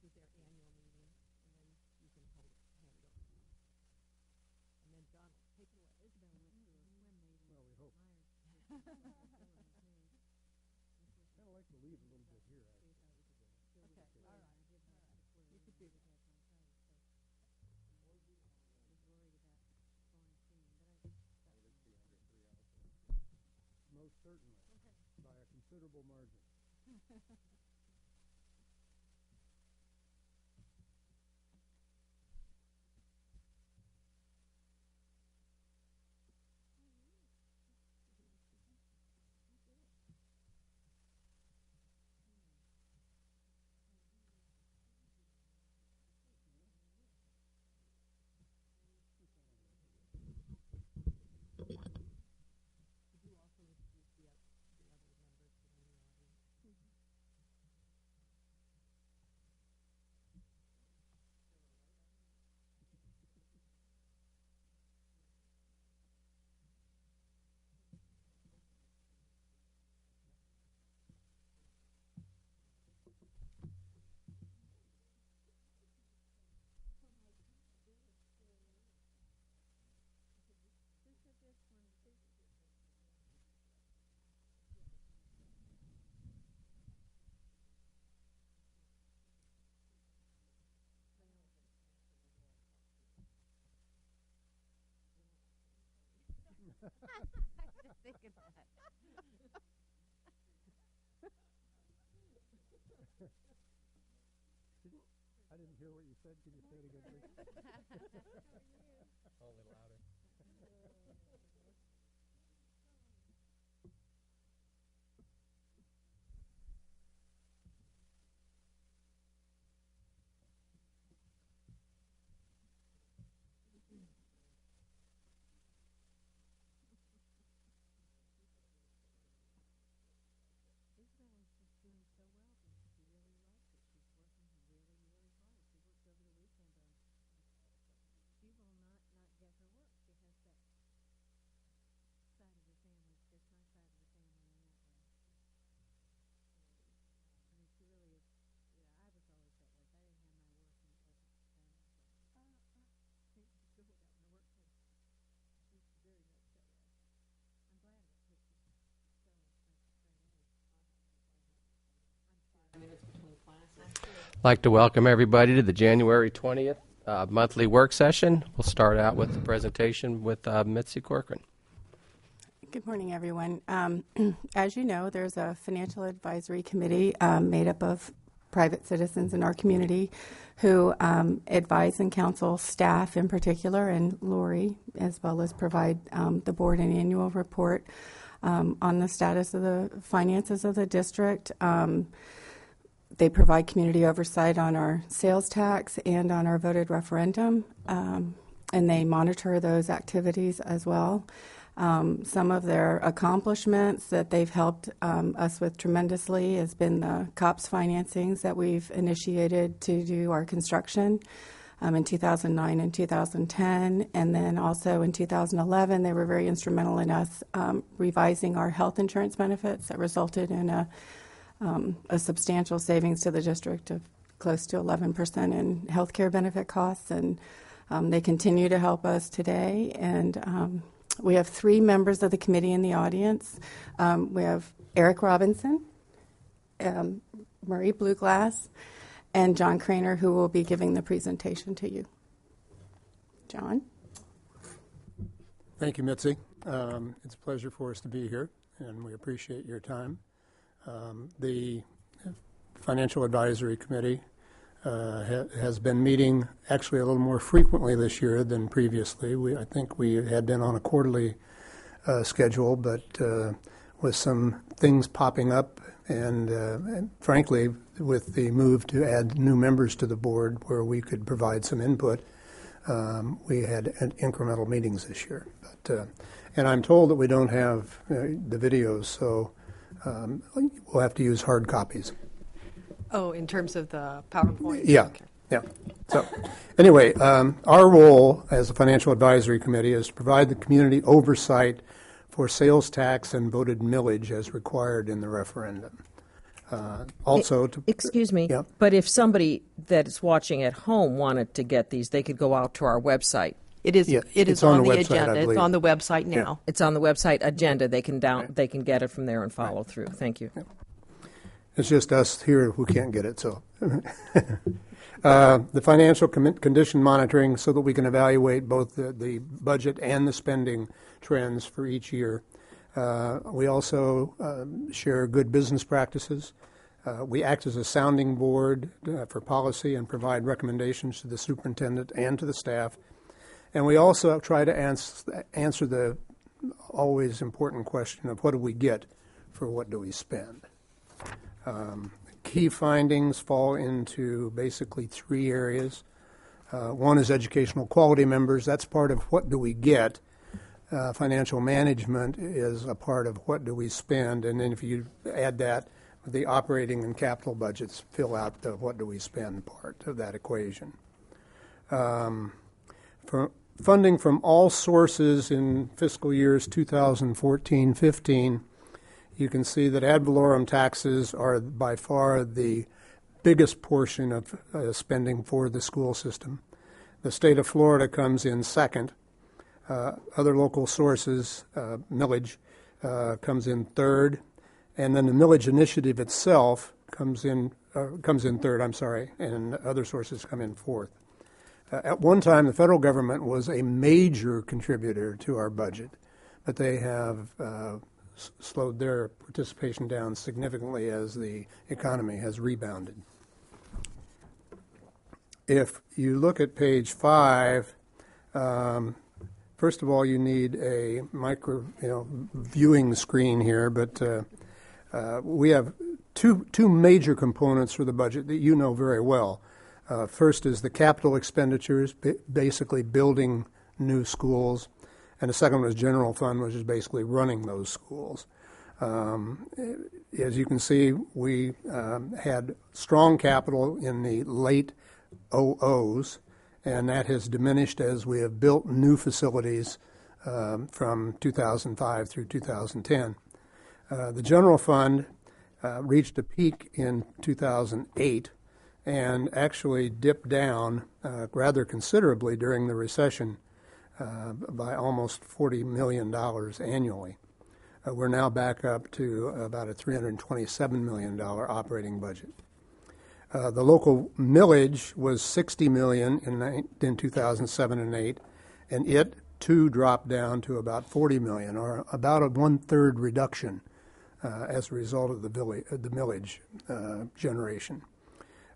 is their annual meeting, and then you can hand it over. And then John will take it away. Isabel went to a swim meeting. Well, we hope. Myers. I'd like to leave a little bit here, actually. Okay, all right. You could do that. Most certainly, by a considerable margin. Just thinking that. I didn't hear what you said. Can you say it again, please? A little louder. Isabel is just doing so well because she really likes it. She's working really, really hard. She worked over the weekend on. She will not get her work. She has that side of her family. It's just my side of the family in that way. I mean, she really is. Yeah, I was always that way. If I didn't have my work and it wasn't done, I was like, I can't go without my work. She's very much that way. I'm glad of it because she's so such a straight A. Minutes between classes. I'd like to welcome everybody to the January 20th monthly work session. We'll start out with the presentation with Mitzi Corcoran. Good morning, everyone. As you know, there's a financial advisory committee made up of private citizens in our community who advise and counsel staff in particular, and Lori, as well as provide the board an annual report on the status of the finances of the district. They provide community oversight on our sales tax and on our voted referendum, and they monitor those activities as well. Some of their accomplishments that they've helped us with tremendously has been the COPS financings that we've initiated to do our construction in 2009 and 2010. And then also in 2011, they were very instrumental in us revising our health insurance benefits that resulted in a substantial savings to the district of close to 11% in health care benefit costs. And they continue to help us today. And we have three members of the committee in the audience. We have Eric Robinson, Murray Blueglass, and John Craner, who will be giving the presentation to you. John? Thank you, Mitzi. It's a pleasure for us to be here, and we appreciate your time. The Financial Advisory Committee has been meeting actually a little more frequently this year than previously. I think we had been on a quarterly schedule, but with some things popping up and frankly, with the move to add new members to the board where we could provide some input, we had incremental meetings this year. But, and I'm told that we don't have the videos, so we'll have to use hard copies. Oh, in terms of the PowerPoint? Yeah, Okay. yeah. So anyway, our role as a financial advisory committee is to provide the community oversight for sales tax and voted millage as required in the referendum. Also, to, Excuse me, Yep. but if somebody that is watching at home wanted to get these, they could go out to our website. It is. Yeah, It it's is on on the the website, I agenda. It's believe. on the website now. It's on the website agenda. They can they can get it from there and follow through. Thank you. it's just us here who can't get it. So, the financial condition monitoring, so that we can evaluate both the budget and the spending trends for each year. We also share good business practices. We act as a sounding board for policy and provide recommendations to the superintendent and to the staff. And we also try to answer the always important question of what do we get for what do we spend. Key findings fall into basically three areas. One is educational quality members. That's part of what do we get. Financial management is a part of what do we spend. And then if you add that, the operating and capital budgets fill out the what do we spend part of that equation. For funding from all sources in fiscal years 2014-15, you can see that ad valorem taxes are by far the biggest portion of spending for the school system. The state of Florida comes in second. Other local sources, millage, comes in third. And then the millage initiative itself comes in third, and other sources come in fourth. At one time, the federal government was a major contributor to our budget, but they have slowed their participation down significantly as the economy has rebounded. If you look at page 5, first of all, you need a viewing screen here, but we have two major components for the budget that you know very well. First is the capital expenditures, basically building new schools, and the second one is general fund, which is basically running those schools. As you can see, we had strong capital in the late 00s, and that has diminished as we have built new facilities from 2005 through 2010. The general fund reached a peak in 2008 and actually dipped down rather considerably during the recession by almost $40 million annually. We're now back up to about a $327 million operating budget. The local millage was $60 million in 2007 and 8, and it too dropped down to about $40 million, or about a 1/3 reduction as a result of the millage generation.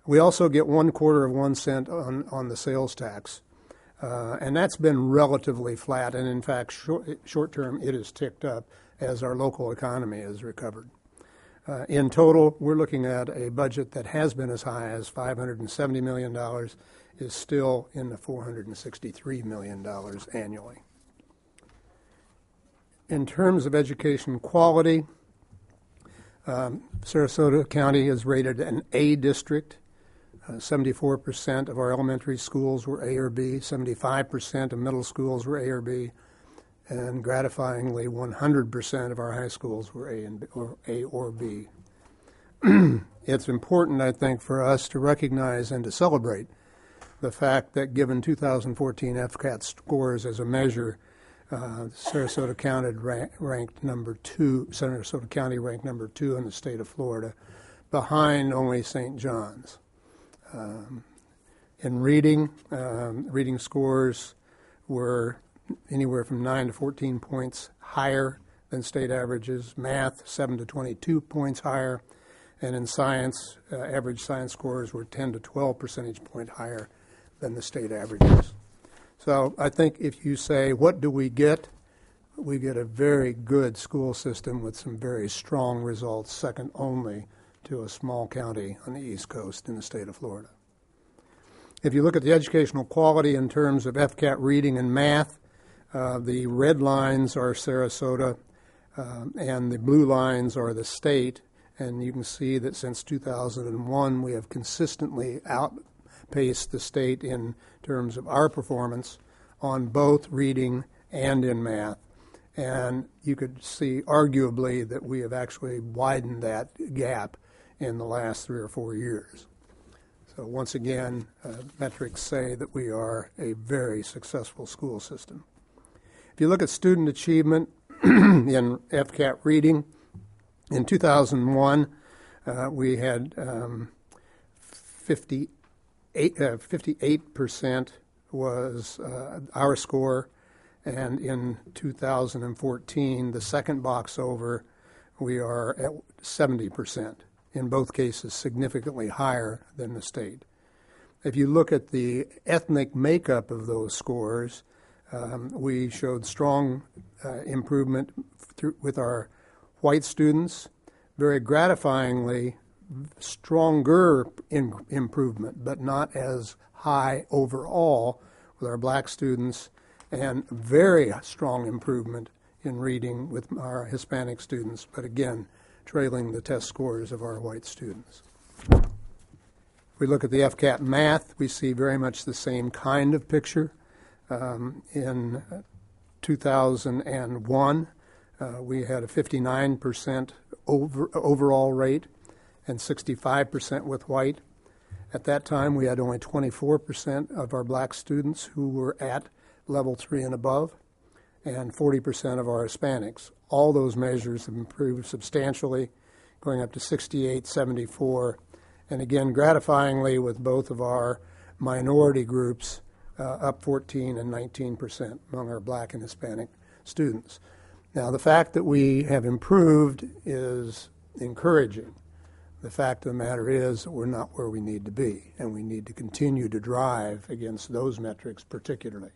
We also get 1/4 of 1 cent on the sales tax, and that's been relatively flat. And in fact, short term, it has ticked up as our local economy has recovered. In total, we're looking at a budget that has been as high as $570 million, is still in the $463 million annually. In terms of education quality, Sarasota County is rated an A district. 74% of our elementary schools were A or B, 75% of middle schools were A or B, and gratifyingly 100% of our high schools were A or B. It's important, I think, for us to recognize and to celebrate the fact that given 2014 FCAT scores as a measure, Sarasota County ranked number 2. Sarasota County ranked number 2 in the state of Florida, behind only St. John's. In reading, reading scores were anywhere from 9 to 14 points higher than state averages. Math, 7 to 22 points higher, and in science, average science scores were 10 to 12 percentage point higher than the state averages. So I think if you say, what do we get? We get a very good school system with some very strong results, second only to a small county on the East Coast in the state of Florida. If you look at the educational quality in terms of FCAT reading and math, the red lines are Sarasota and the blue lines are the state. And you can see that since 2001, we have consistently outpaced the state in terms of our performance on both reading and in math. And you could see arguably that we have actually widened that gap in the last 3 or 4 years. So once again, metrics say that we are a very successful school system. If you look at student achievement in FCAT reading, in 2001, we had 58% was our score, and in 2014, the second box over, we are at 70%. In both cases, significantly higher than the state. If you look at the ethnic makeup of those scores, we showed strong improvement with our white students, very gratifyingly stronger improvement, but not as high overall with our black students, and very strong improvement in reading with our Hispanic students, but again, trailing the test scores of our white students. If we look at the FCAT math, we see very much the same kind of picture. In 2001, we had a 59% overall rate and 65% with white. At that time, we had only 24% of our black students who were at level 3 and above, and 40% of our Hispanics. All those measures have improved substantially, going up to 68, 74, and again, gratifyingly with both of our minority groups, up 14 and 19% among our black and Hispanic students. Now, the fact that we have improved is encouraging. The fact of the matter is that we're not where we need to be, and we need to continue to drive against those metrics particularly.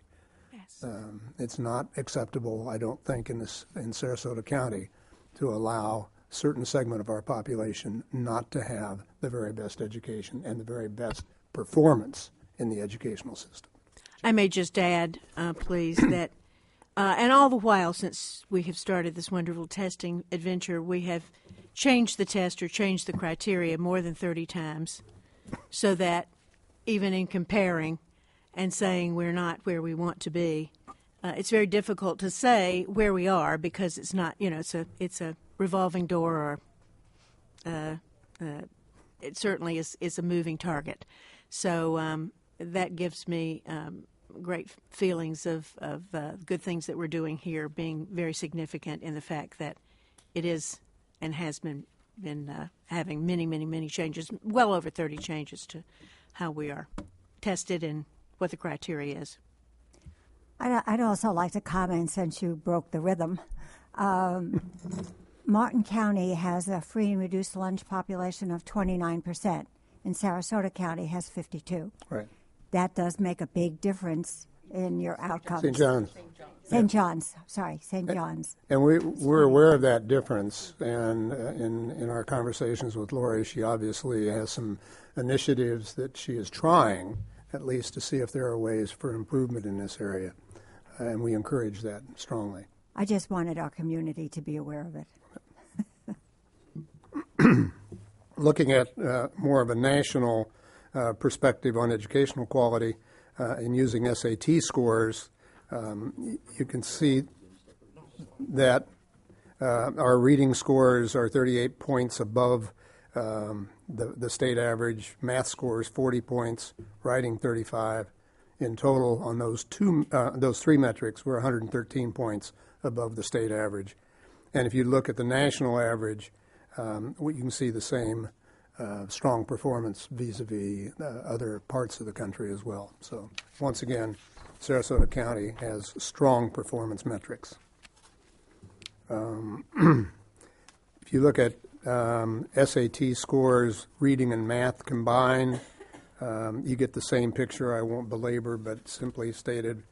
It's not acceptable, I don't think, in Sarasota County to allow a certain segment of our population not to have the very best education and the very best performance in the educational system. I may just add, please, that, and all the while since we have started this wonderful testing adventure, we have changed the test or changed the criteria more than 30 times, so that even in comparing and saying we're not where we want to be, it's very difficult to say where we are, because it's not, it's a revolving door, or it certainly is a moving target. So that gives me great feelings of good things that we're doing here being very significant in the fact that it is and has been having many changes, well over 30 changes to how we are tested and what the criteria is. I'd also like to comment, since you broke the rhythm. Martin County has a free and reduced lunch population of 29%, and Sarasota County has 52%. Right. That does make a big difference in your outcomes. St. John's. St. John's. Sorry, St. John's. And we're aware of that difference, and in our conversations with Lori, she obviously has some initiatives that she is trying, at least, to see if there are ways for improvement in this area, and we encourage that strongly. I just wanted our community to be aware of it. Looking at more of a national perspective on educational quality and using SAT scores, you can see that our reading scores are 38 points above the state average. Math scores 40 points, writing 35. In total, on those three metrics, we're 113 points above the state average. And if you look at the national average, you can see the same strong performance vis-a-vis other parts of the country as well. So once again, Sarasota County has strong performance metrics. If you look at SAT scores, reading and math combined, you get the same picture. I won't belabor, but simply stated,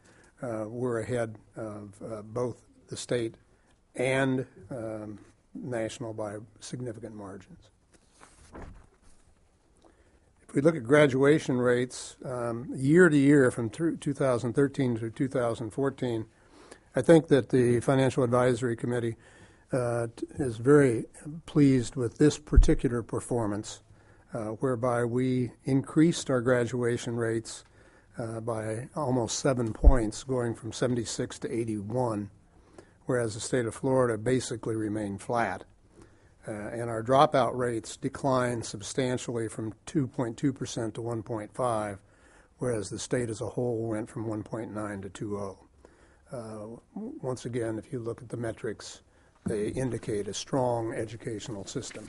we're ahead of both the state and national by significant margins. If we look at graduation rates year to year from 2013 to 2014, I think that the Financial Advisory Committee is very pleased with this particular performance, whereby we increased our graduation rates by almost 7 points, going from 76 to 81, whereas the state of Florida basically remained flat. And our dropout rates declined substantially from 2.2% to 1.5%, whereas the state as a whole went from 1.9 to 2.0. Once again, if you look at the metrics, they indicate a strong educational system.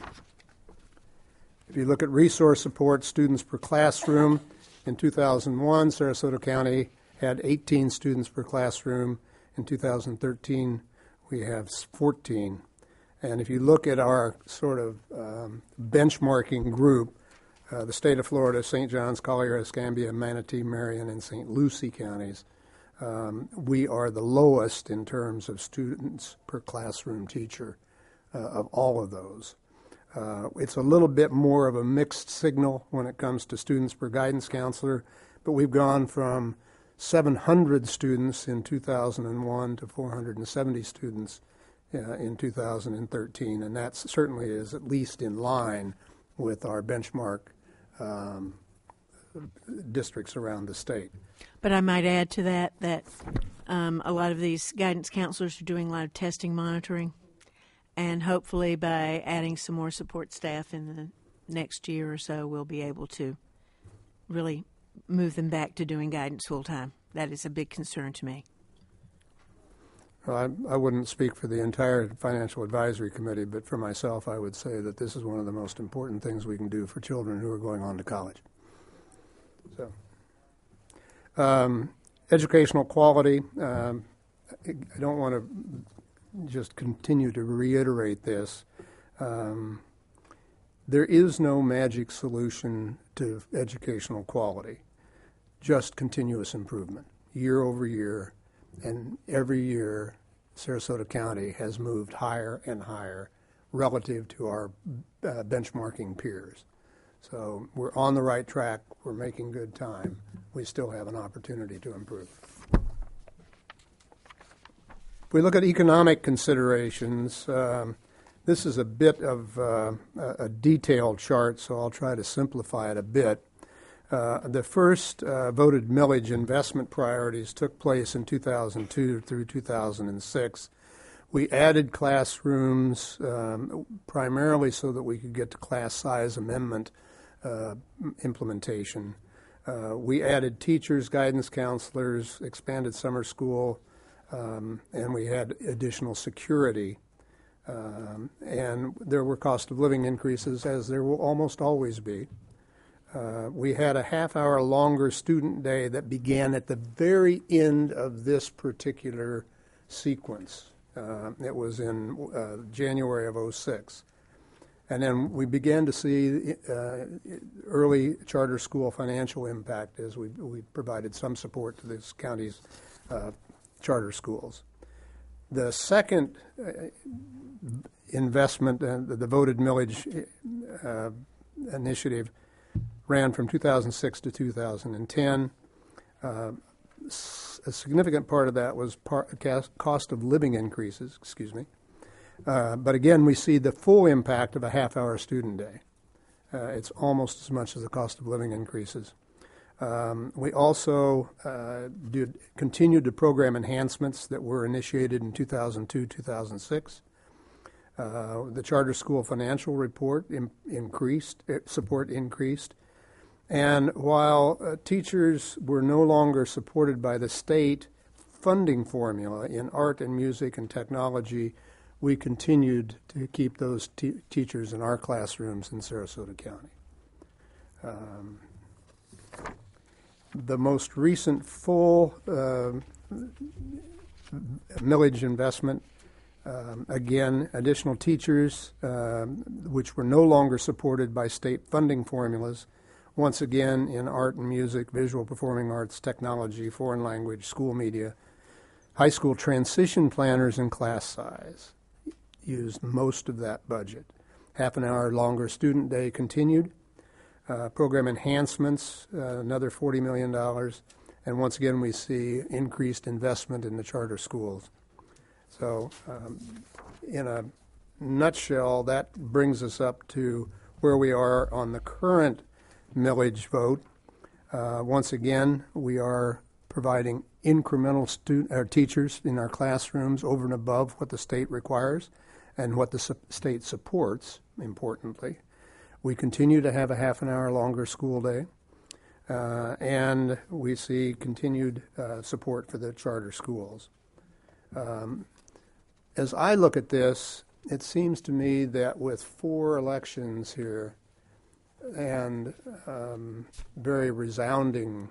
If you look at resource support, students per classroom, in 2001, Sarasota County had 18 students per classroom. In 2013, we have 14. And if you look at our sort of benchmarking group, the state of Florida, St. John's, Collier, Escambia, Manatee, Marion, and St. Lucie counties, we are the lowest in terms of students per classroom teacher of all of those. It's a little bit more of a mixed signal when it comes to students per guidance counselor, but we've gone from 700 students in 2001 to 470 students in 2013, and that certainly is at least in line with our benchmark districts around the state. But I might add to that a lot of these guidance counselors are doing a lot of testing, monitoring, and hopefully by adding some more support staff in the next year or so, we'll be able to really move them back to doing guidance full time. That is a big concern to me. Well, I wouldn't speak for the entire Financial Advisory Committee, but for myself, I would say that this is one of the most important things we can do for children who are going on to college. So, educational quality, I don't want to just continue to reiterate this. There is no magic solution to educational quality, just continuous improvement, year over year, and every year Sarasota County has moved higher and higher relative to our benchmarking peers. So we're on the right track, we're making good time. We still have an opportunity to improve. If we look at economic considerations, this is a bit of a detailed chart, so I'll try to simplify it a bit. The first voted millage investment priorities took place in 2002 through 2006. We added classrooms primarily so that we could get to class size amendment implementation. We added teachers, guidance counselors, expanded summer school, and we had additional security. And there were cost of living increases, as there will almost always be. We had a half-hour longer student day that began at the very end of this particular sequence. It was in January of '06. And then we began to see early charter school financial impact as we provided some support to this county's charter schools. The second investment, the voted millage initiative, ran from 2006 to 2010. A significant part of that was cost of living increases, but again, we see the full impact of a half-hour student day. It's almost as much as the cost of living increases. We also continued the program enhancements that were initiated in 2002, 2006. The charter school financial report support increased. And while teachers were no longer supported by the state funding formula in art and music and technology, we continued to keep those teachers in our classrooms in Sarasota County. The most recent full millage investment, again, additional teachers, which were no longer supported by state funding formulas, once again in art and music, visual performing arts, technology, foreign language, school media. High school transition planners and class size used most of that budget. Half an hour longer student day continued. Program enhancements, another $40 million. And once again, we see increased investment in the charter schools. So in a nutshell, that brings us up to where we are on the current millage vote. Once again, we are providing incremental teachers in our classrooms over and above what the state requires, and what the state supports, importantly. We continue to have a half an hour longer school day, and we see continued support for the charter schools. As I look at this, it seems to me that with 4 elections here and very resounding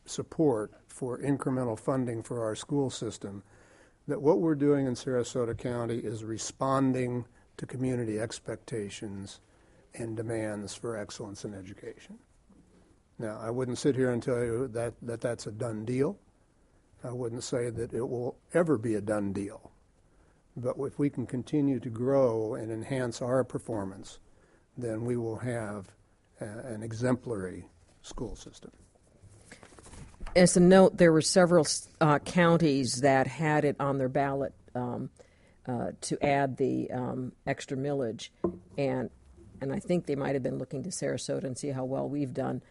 support for incremental funding for our school system, that what we're doing in Sarasota County is responding to community expectations and demands for excellence in education. Now, I wouldn't sit here and tell you that that's a done deal. I wouldn't say that it will ever be a done deal. But if we can continue to grow and enhance our performance, then we will have an exemplary school system. As a note, there were several counties that had it on their ballot to add the extra millage, and I think they might have been looking to Sarasota and see how well we've done.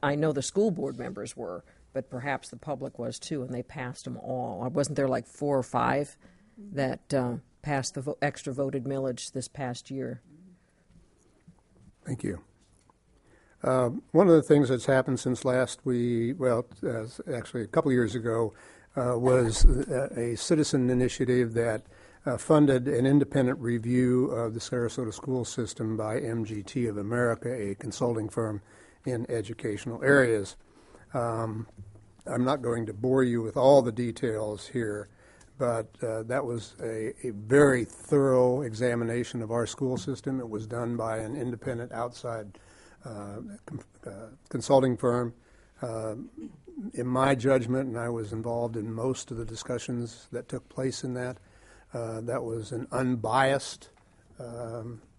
I know the school board members were, but perhaps the public was too, and they passed them all. Wasn't there like 4 or 5 that passed the extra voted millage this past year? Thank you. One of the things that's happened since actually a couple years ago, was a citizen initiative that funded an independent review of the Sarasota school system by MGT of America, a consulting firm in educational areas. I'm not going to bore you with all the details here, but that was a very thorough examination of our school system. It was done by an independent outside consulting firm. In my judgment, and I was involved in most of the discussions that took place in that, that was an unbiased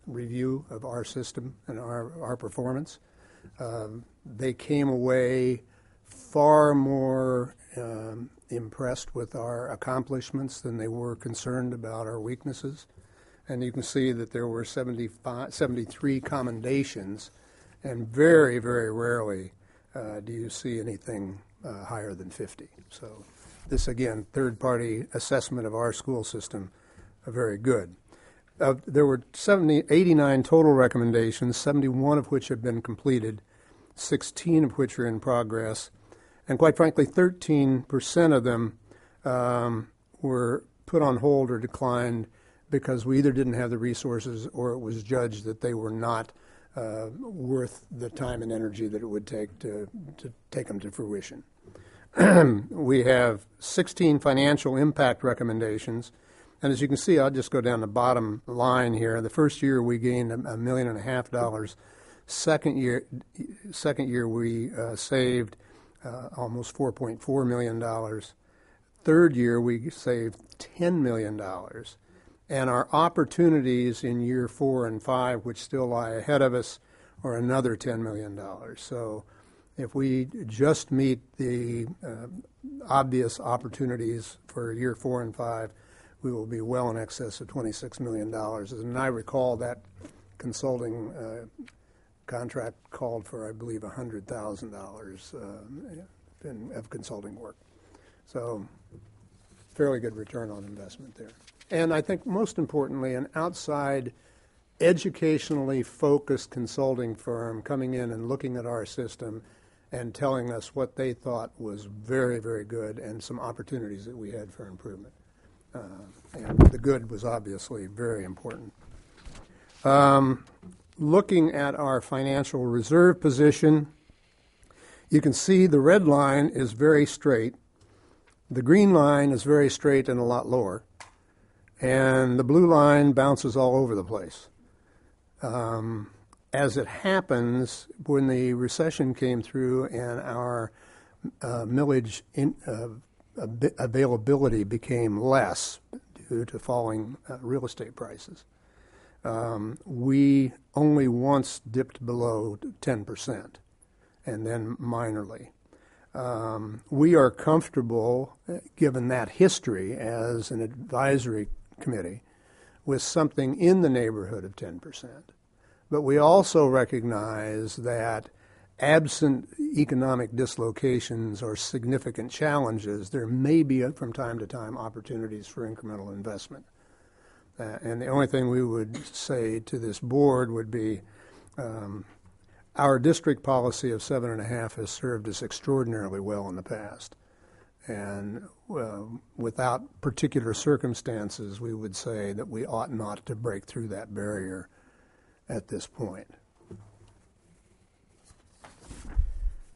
review of our system and our performance. They came away far more impressed with our accomplishments than they were concerned about our weaknesses. And you can see that there were 73 commendations, and very, very rarely do you see anything higher than 50. So this, again, third-party assessment of our school system, very good. There were 89 total recommendations, 71 of which have been completed, 16 of which are in progress, and quite frankly, 13% of them were put on hold or declined because we either didn't have the resources or it was judged that they were not worth the time and energy that it would take to take them to fruition. We have 16 financial impact recommendations, and as you can see, I'll just go down the bottom line here. The first year we gained $1.5 million. Second year we saved almost $4.4 million. Third year we saved $10 million. And our opportunities in year 4 and 5, which still lie ahead of us, are another $10 million. So if we just meet the obvious opportunities for year 4 and 5, we will be well in excess of $26 million. And I recall that consulting contract called for, I believe, $100,000 of consulting work. So fairly good return on investment there. And I think most importantly, an outside educationally focused consulting firm coming in and looking at our system and telling us what they thought was very, very good and some opportunities that we had for improvement. And the good was obviously very important. Looking at our financial reserve position, you can see the red line is very straight. The green line is very straight and a lot lower. And the blue line bounces all over the place. As it happens, when the recession came through and our millage availability became less due to falling real estate prices, we only once dipped below 10%, and then minorly. We are comfortable, given that history as an advisory committee, with something in the neighborhood of 10%. But we also recognize that absent economic dislocations or significant challenges, there may be, from time to time, opportunities for incremental investment. And the only thing we would say to this board would be our district policy of 7.5 has served us extraordinarily well in the past. And without particular circumstances, we would say that we ought not to break through that barrier at this point.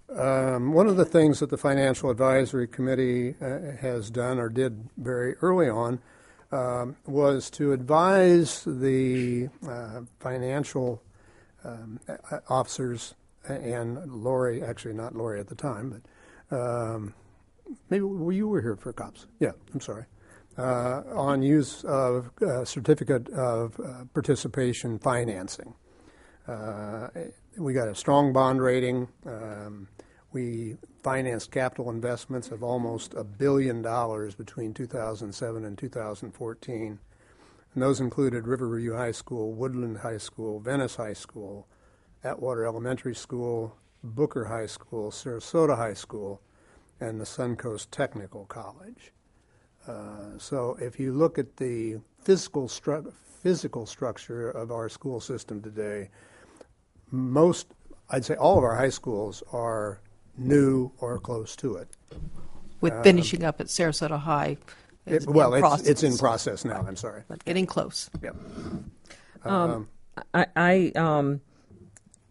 One of the things that the Financial Advisory Committee has done or did very early on was to advise the financial officers and Lori, actually not Lori at the time, but maybe you were here for COPS. Yeah, I'm sorry. On use of certificate of participation financing. We got a strong bond rating. We financed capital investments of almost $1 billion between 2007 and 2014. And those included Riverview High School, Woodland High School, Venice High School, Atwater Elementary School, Booker High School, Sarasota High School, and the Suncoast Technical College. So if you look at the physical structure of our school system today, I'd say all of our high schools are new or close to it. With finishing up at Sarasota High. It's in process now, I'm sorry. But getting close. Yep. I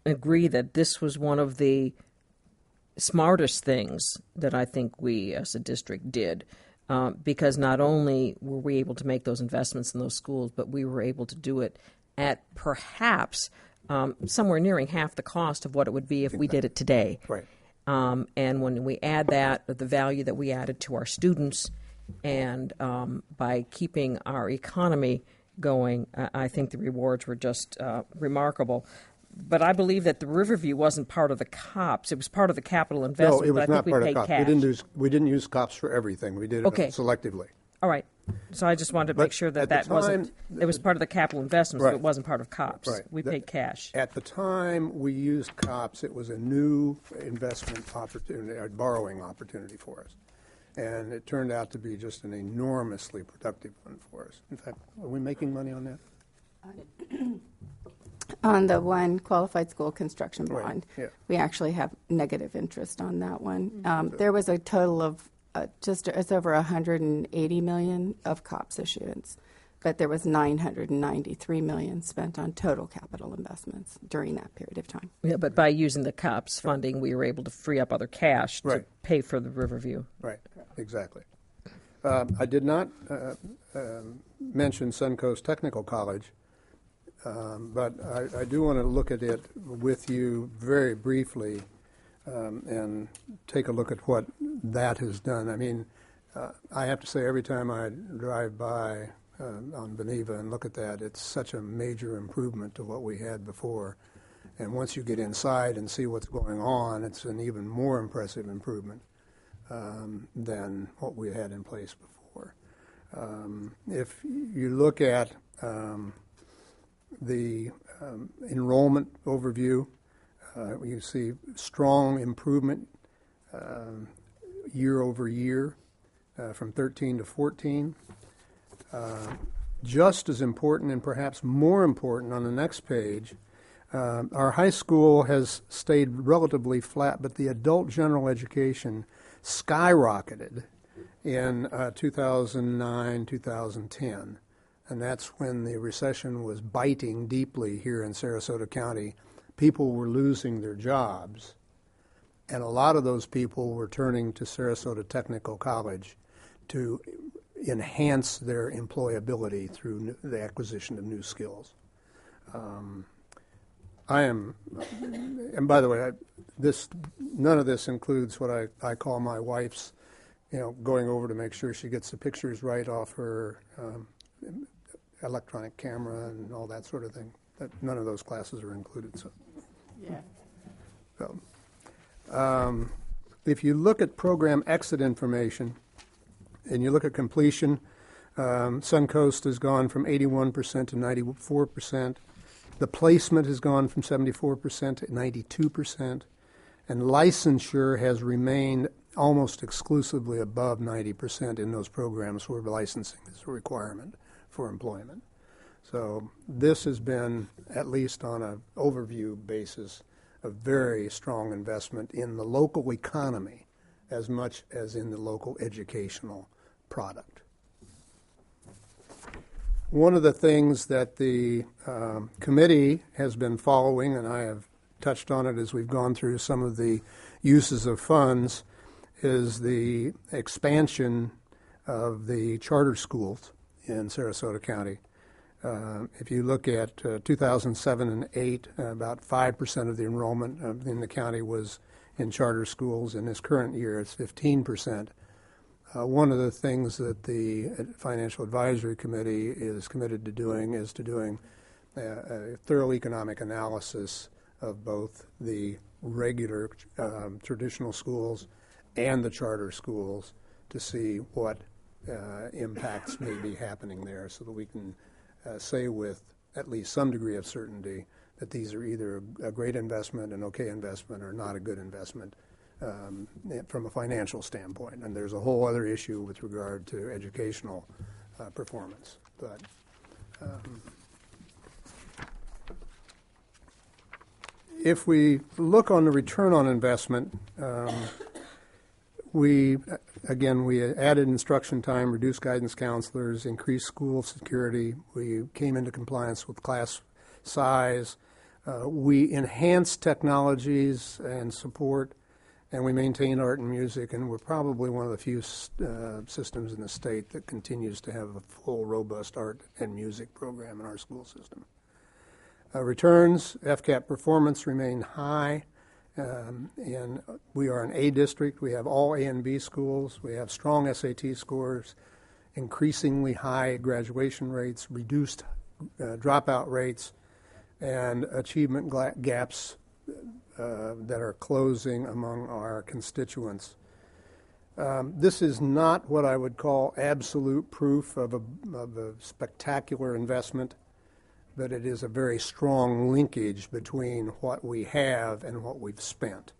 agree that this was one of the smartest things that I think we as a district did, because not only were we able to make those investments in those schools, but we were able to do it at perhaps somewhere nearing half the cost of what it would be if we did it today. Right. And when we add that, the value that we added to our students, and by keeping our economy going, I think the rewards were just remarkable. But I believe that the Riverview wasn't part of the COPS. It was part of the capital investment. No, it was but I not think part we of paid COPS. cash. We didn't use COPS for everything. We did it selectively. All right. So I just wanted to make sure that wasn't. It was part of the capital investments, Right. but it wasn't part of COPS. Right. We paid cash. At the time we used COPS, it was a new investment opportunity, a borrowing opportunity for us. And it turned out to be just an enormously productive one for us. In fact, are we making money on that? On the one qualified school construction Right, bond, yeah. we actually have negative interest on that one. There was a total of it's over $180 million of COPS issuance, but there was $993 million spent on total capital investments during that period of time. Yeah, but by using the COPS funding, we were able to free up other cash to Right. pay for the Riverview. Right, exactly. I did not mention Suncoast Technical College, but I do want to look at it with you very briefly and take a look at what that has done. I mean, I have to say every time I drive by on Beneva and look at that, it's such a major improvement to what we had before. And once you get inside and see what's going on, it's an even more impressive improvement than what we had in place before. If you look at the enrollment overview, you see strong improvement year over year from 13 to 14. Just as important and perhaps more important on the next page, our high school has stayed relatively flat, but the adult general education skyrocketed in 2009, 2010. And that's when the recession was biting deeply here in Sarasota County. People were losing their jobs, and a lot of those people were turning to Sarasota Technical College to enhance their employability through the acquisition of new skills. And by the way, none of this includes what I call my wife's, going over to make sure she gets the pictures right off her electronic camera and all that sort of thing. None of those classes are included. So, Yeah. If you look at program exit information and you look at completion, Suncoast has gone from 81% to 94%. The placement has gone from 74% to 92%. And licensure has remained almost exclusively above 90% in those programs where licensing is a requirement for employment. So this has been, at least on an overview basis, a very strong investment in the local economy as much as in the local educational product. One of the things that the committee has been following, and I have touched on it as we've gone through some of the uses of funds, is the expansion of the charter schools in Sarasota County. If you look at 2007 and 8, about 5% of the enrollment in the county was in charter schools. In this current year, it's 15%. One of the things that the Financial Advisory Committee is committed to doing is to doing a thorough economic analysis of both the regular traditional schools and the charter schools to see what impacts may be happening there, so that we can say with at least some degree of certainty that these are either a great investment, an okay investment, or not a good investment from a financial standpoint. And there's a whole other issue with regard to educational performance. But if we look on the return on investment, we added instruction time, reduced guidance counselors, increased school security. We came into compliance with class size. We enhanced technologies and support, and we maintained art and music, and we're probably one of the few systems in the state that continues to have a full, robust art and music program in our school system. Returns, FCAP performance remain high. And we are an A district. We have all A and B schools. We have strong SAT scores, increasingly high graduation rates, reduced dropout rates, and achievement gaps that are closing among our constituents. This is not what I would call absolute proof of a spectacular investment, but it is a very strong linkage between what we have and what we've spent.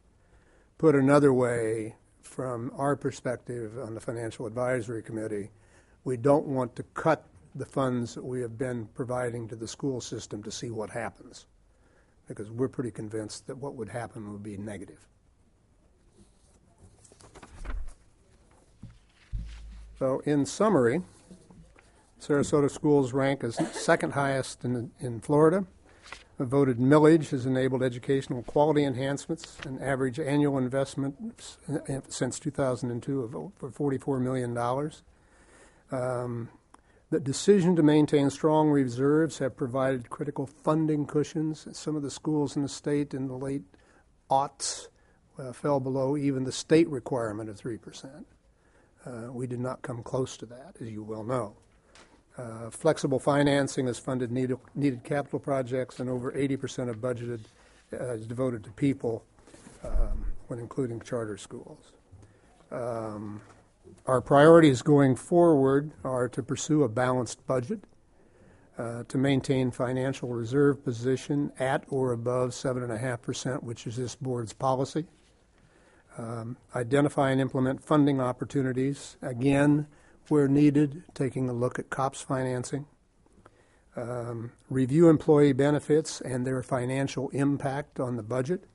Put another way, from our perspective on the Financial Advisory Committee, we don't want to cut the funds that we have been providing to the school system to see what happens, because we're pretty convinced that what would happen would be negative. So in summary, Sarasota schools rank as second highest in Florida. A voted millage has enabled educational quality enhancements, an average annual investment since 2002 of over $44 million. The decision to maintain strong reserves have provided critical funding cushions. Some of the schools in the state in the late aughts fell below even the state requirement of 3%. We did not come close to that, as you well know. Flexible financing has funded needed capital projects, and over 80% of budgeted is devoted to people when including charter schools. Our priorities going forward are to pursue a balanced budget, to maintain financial reserve position at or above 7.5%, which is this board's policy. Identify and implement funding opportunities, again, where needed, taking a look at COPS financing. Review employee benefits and their financial impact on the budget.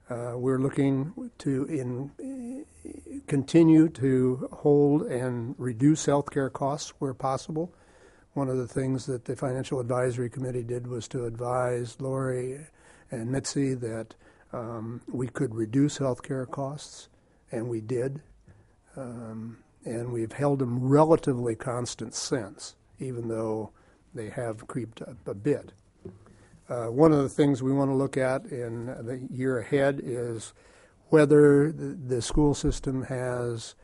We're looking to continue to hold and reduce health care costs where possible. One of the things that the Financial Advisory Committee did was to advise Lori and Mitzi that we could reduce health care costs, and we did. And we've held them relatively constant since, even though they have creeped up a bit. One of the things we want to look at in the year ahead is whether the school system has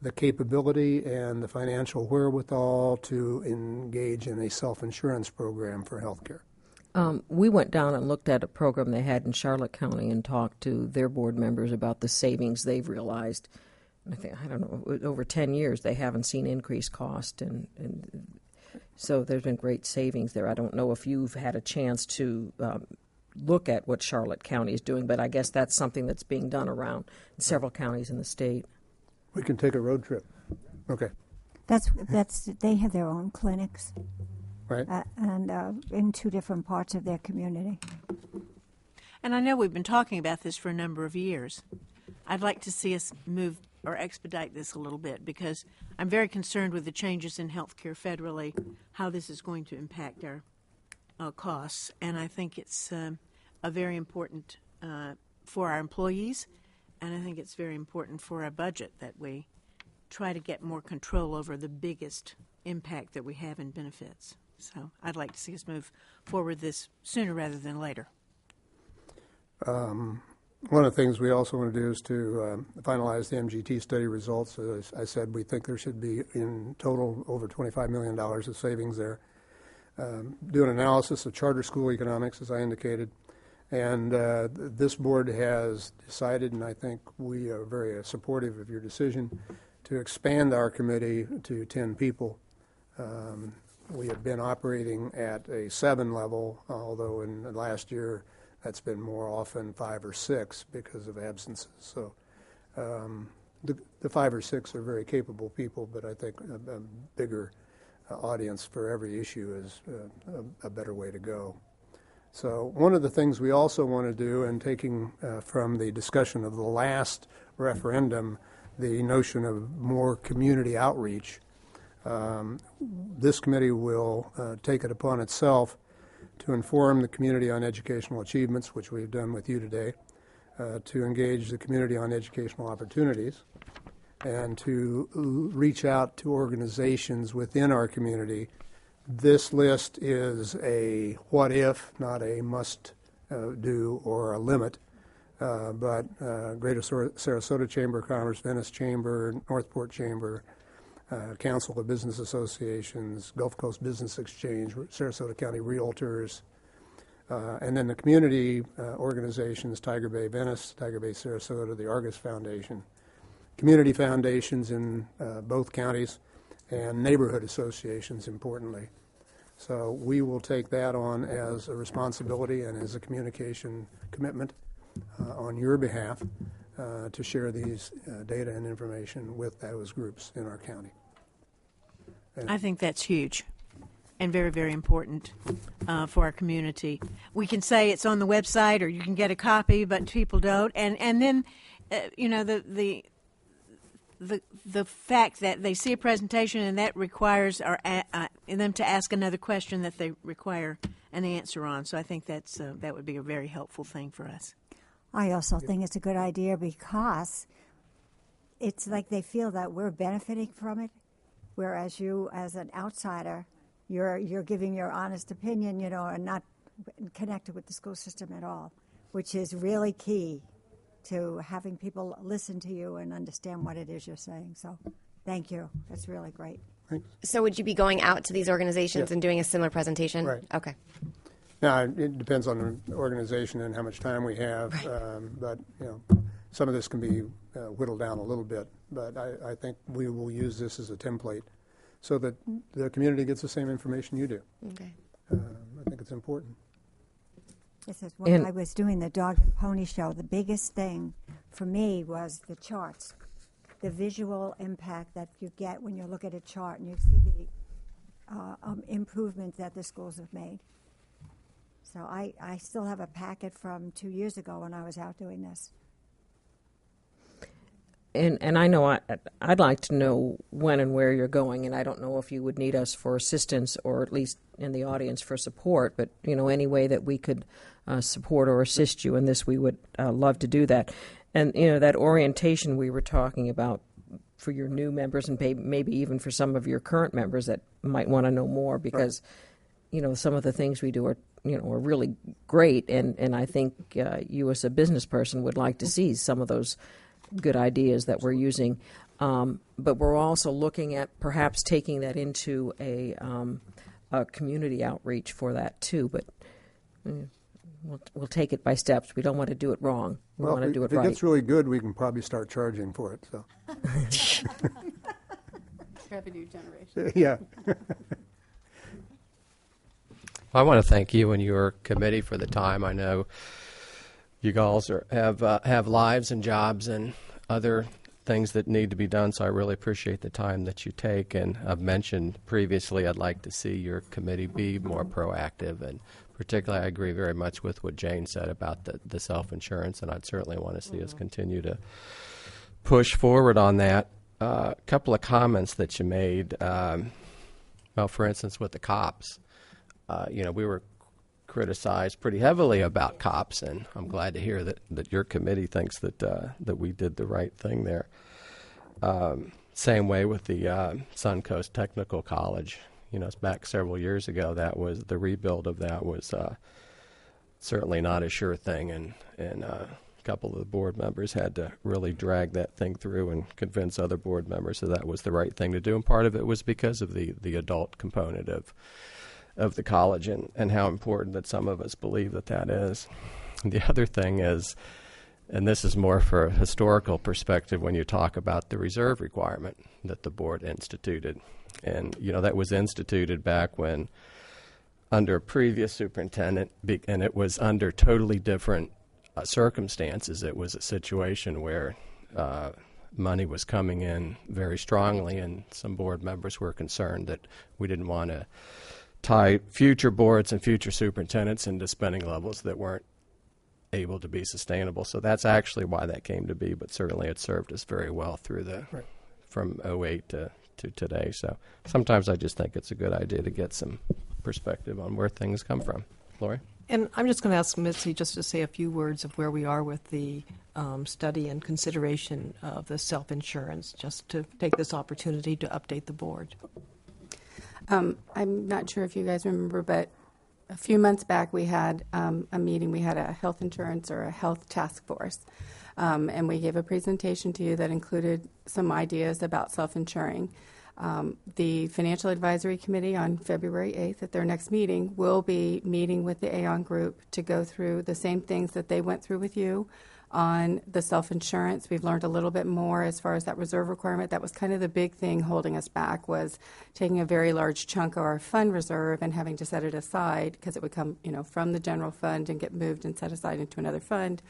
the capability and the financial wherewithal to engage in a self-insurance program for health care. We went down and looked at a program they had in Charlotte County and talked to their board members about the savings they've realized. I don't know, over 10 years they haven't seen increased cost, and so there's been great savings there. I don't know if you've had a chance to look at what Charlotte County is doing, but I guess that's something that's being done around in several counties in the state. We can take a road trip. Okay. That's they have their own clinics. Right. and in two different parts of their community. And I know we've been talking about this for a number of years. I'd like to see us move or expedite this a little bit because I'm very concerned with the changes in healthcare federally, how this is going to impact our costs. And I think it's a very important for our employees, and I think it's very important for our budget that we try to get more control over the biggest impact that we have in benefits. So I'd like to see us move forward this sooner rather than later. One of the things we also want to do is to finalize the MGT study results. As I said, we think there should be in total over $25 million of savings there. Do an analysis of charter school economics, as I indicated. And this board has decided, and I think we are very supportive of your decision, to expand our committee to 10 people. We have been operating at a 7 level, although in the last year that's been more often 5 or 6 because of absences. So the 5 or 6 are very capable people, but I think a bigger audience for every issue is a better way to go. So one of the things we also want to do, and taking from the discussion of the last referendum, the notion of more community outreach, this committee will take it upon itself to inform the community on educational achievements, which we've done with you today, to engage the community on educational opportunities, and to reach out to organizations within our community. This list is a what if, not a must do or a limit, but Greater Sarasota Chamber of Commerce, Venice Chamber, Northport Chamber, Council of Business Associations, Gulf Coast Business Exchange, Sarasota County Realtors, and then the community organizations, Tiger Bay Venice, Tiger Bay Sarasota, the Argus Foundation, community foundations in both counties, and neighborhood associations, importantly. So we will take that on as a responsibility and as a communication commitment on your behalf to share these data and information with those groups in our county. And I think that's huge and very, very important for our community. We can say it's on the website or you can get a copy, but people don't. And then, you know, the fact that they see a presentation and that requires them to ask another question that they require an answer on. So I think that would be a very helpful thing for us. I also think it's a good idea because it's like they feel that we're benefiting from it, whereas you, as an outsider, you're giving your honest opinion, you know, and not connected with the school system at all, which is really key to having people listen to you and understand what it is you're saying. So thank you. That's really great. Thanks. So would you be going out to these organizations Yes. and doing a similar presentation? Right. Okay. Now, it depends on the organization and how much time we have, but you know, some of this can be whittled down a little bit. But I think we will use this as a template so that the community gets the same information you do. Okay. I think it's important. This is when I was doing the dog and pony show. The biggest thing for me was the charts, the visual impact that you get when you look at a chart and you see the improvements that the schools have made. So I still have a packet from 2 years ago when I was out doing this. And I know I'd like to know when and where you're going, and I don't know if you would need us for assistance or at least in the audience for support, but, you know, any way that we could support or assist you in this, we would love to do that. And, you know, that orientation we were talking about for your new members and maybe even for some of your current members that might want to know more because, you know, some of the things we do are, you know, are really great, and I think you as a business person would like to see some of those good ideas that we're using. But we're also looking at perhaps taking that into a community outreach for that too. But we'll take it by steps. We don't want to do it wrong. We want to do it right. If it gets really good, we can probably start charging for it. So. Revenue generation. Yeah. I want to thank you and your committee for the time. I know you guys have lives and jobs and other things that need to be done, so I really appreciate the time that you take. And I've mentioned previously I'd like to see your committee be more proactive, and particularly I agree very much with what Jane said about the self-insurance, and I'd certainly want to see us continue to push forward on that. A couple of comments that you made, well, for instance, with the cops. We were criticized pretty heavily about cops, and I'm glad to hear that your committee thinks that we did the right thing there. Same way with the Suncoast Technical College. It's back several years ago. That was the rebuild of that was certainly not a sure thing, and a couple of the board members had to really drag that thing through and convince other board members that was the right thing to do. And part of it was because of the adult component of the college and how important that some of us believe that is. And the other thing is, and this is more for a historical perspective, when you talk about the reserve requirement that the board instituted. And, that was instituted back when under a previous superintendent, and it was under totally different circumstances. It was a situation where money was coming in very strongly, and some board members were concerned that we didn't want to tie future boards and future superintendents into spending levels that weren't able to be sustainable. So that's actually why that came to be, but certainly it served us very well through from 08 to today. So sometimes I just think it's a good idea to get some perspective on where things come from. Lori? And I'm just going to ask Mitzi just to say a few words of where we are with the study and consideration of the self-insurance, just to take this opportunity to update the board. I'm not sure if you guys remember, but a few months back we had a meeting. We had a health insurance or a health task force, and we gave a presentation to you that included some ideas about self-insuring. The Financial Advisory Committee on February 8th at their next meeting will be meeting with the Aon Group to go through the same things that they went through with you on the self-insurance. We've learned a little bit more as far as that reserve requirement. That was kind of the big thing holding us back, was taking a very large chunk of our fund reserve and having to set it aside because it would come, from the general fund and get moved and set aside into another fund.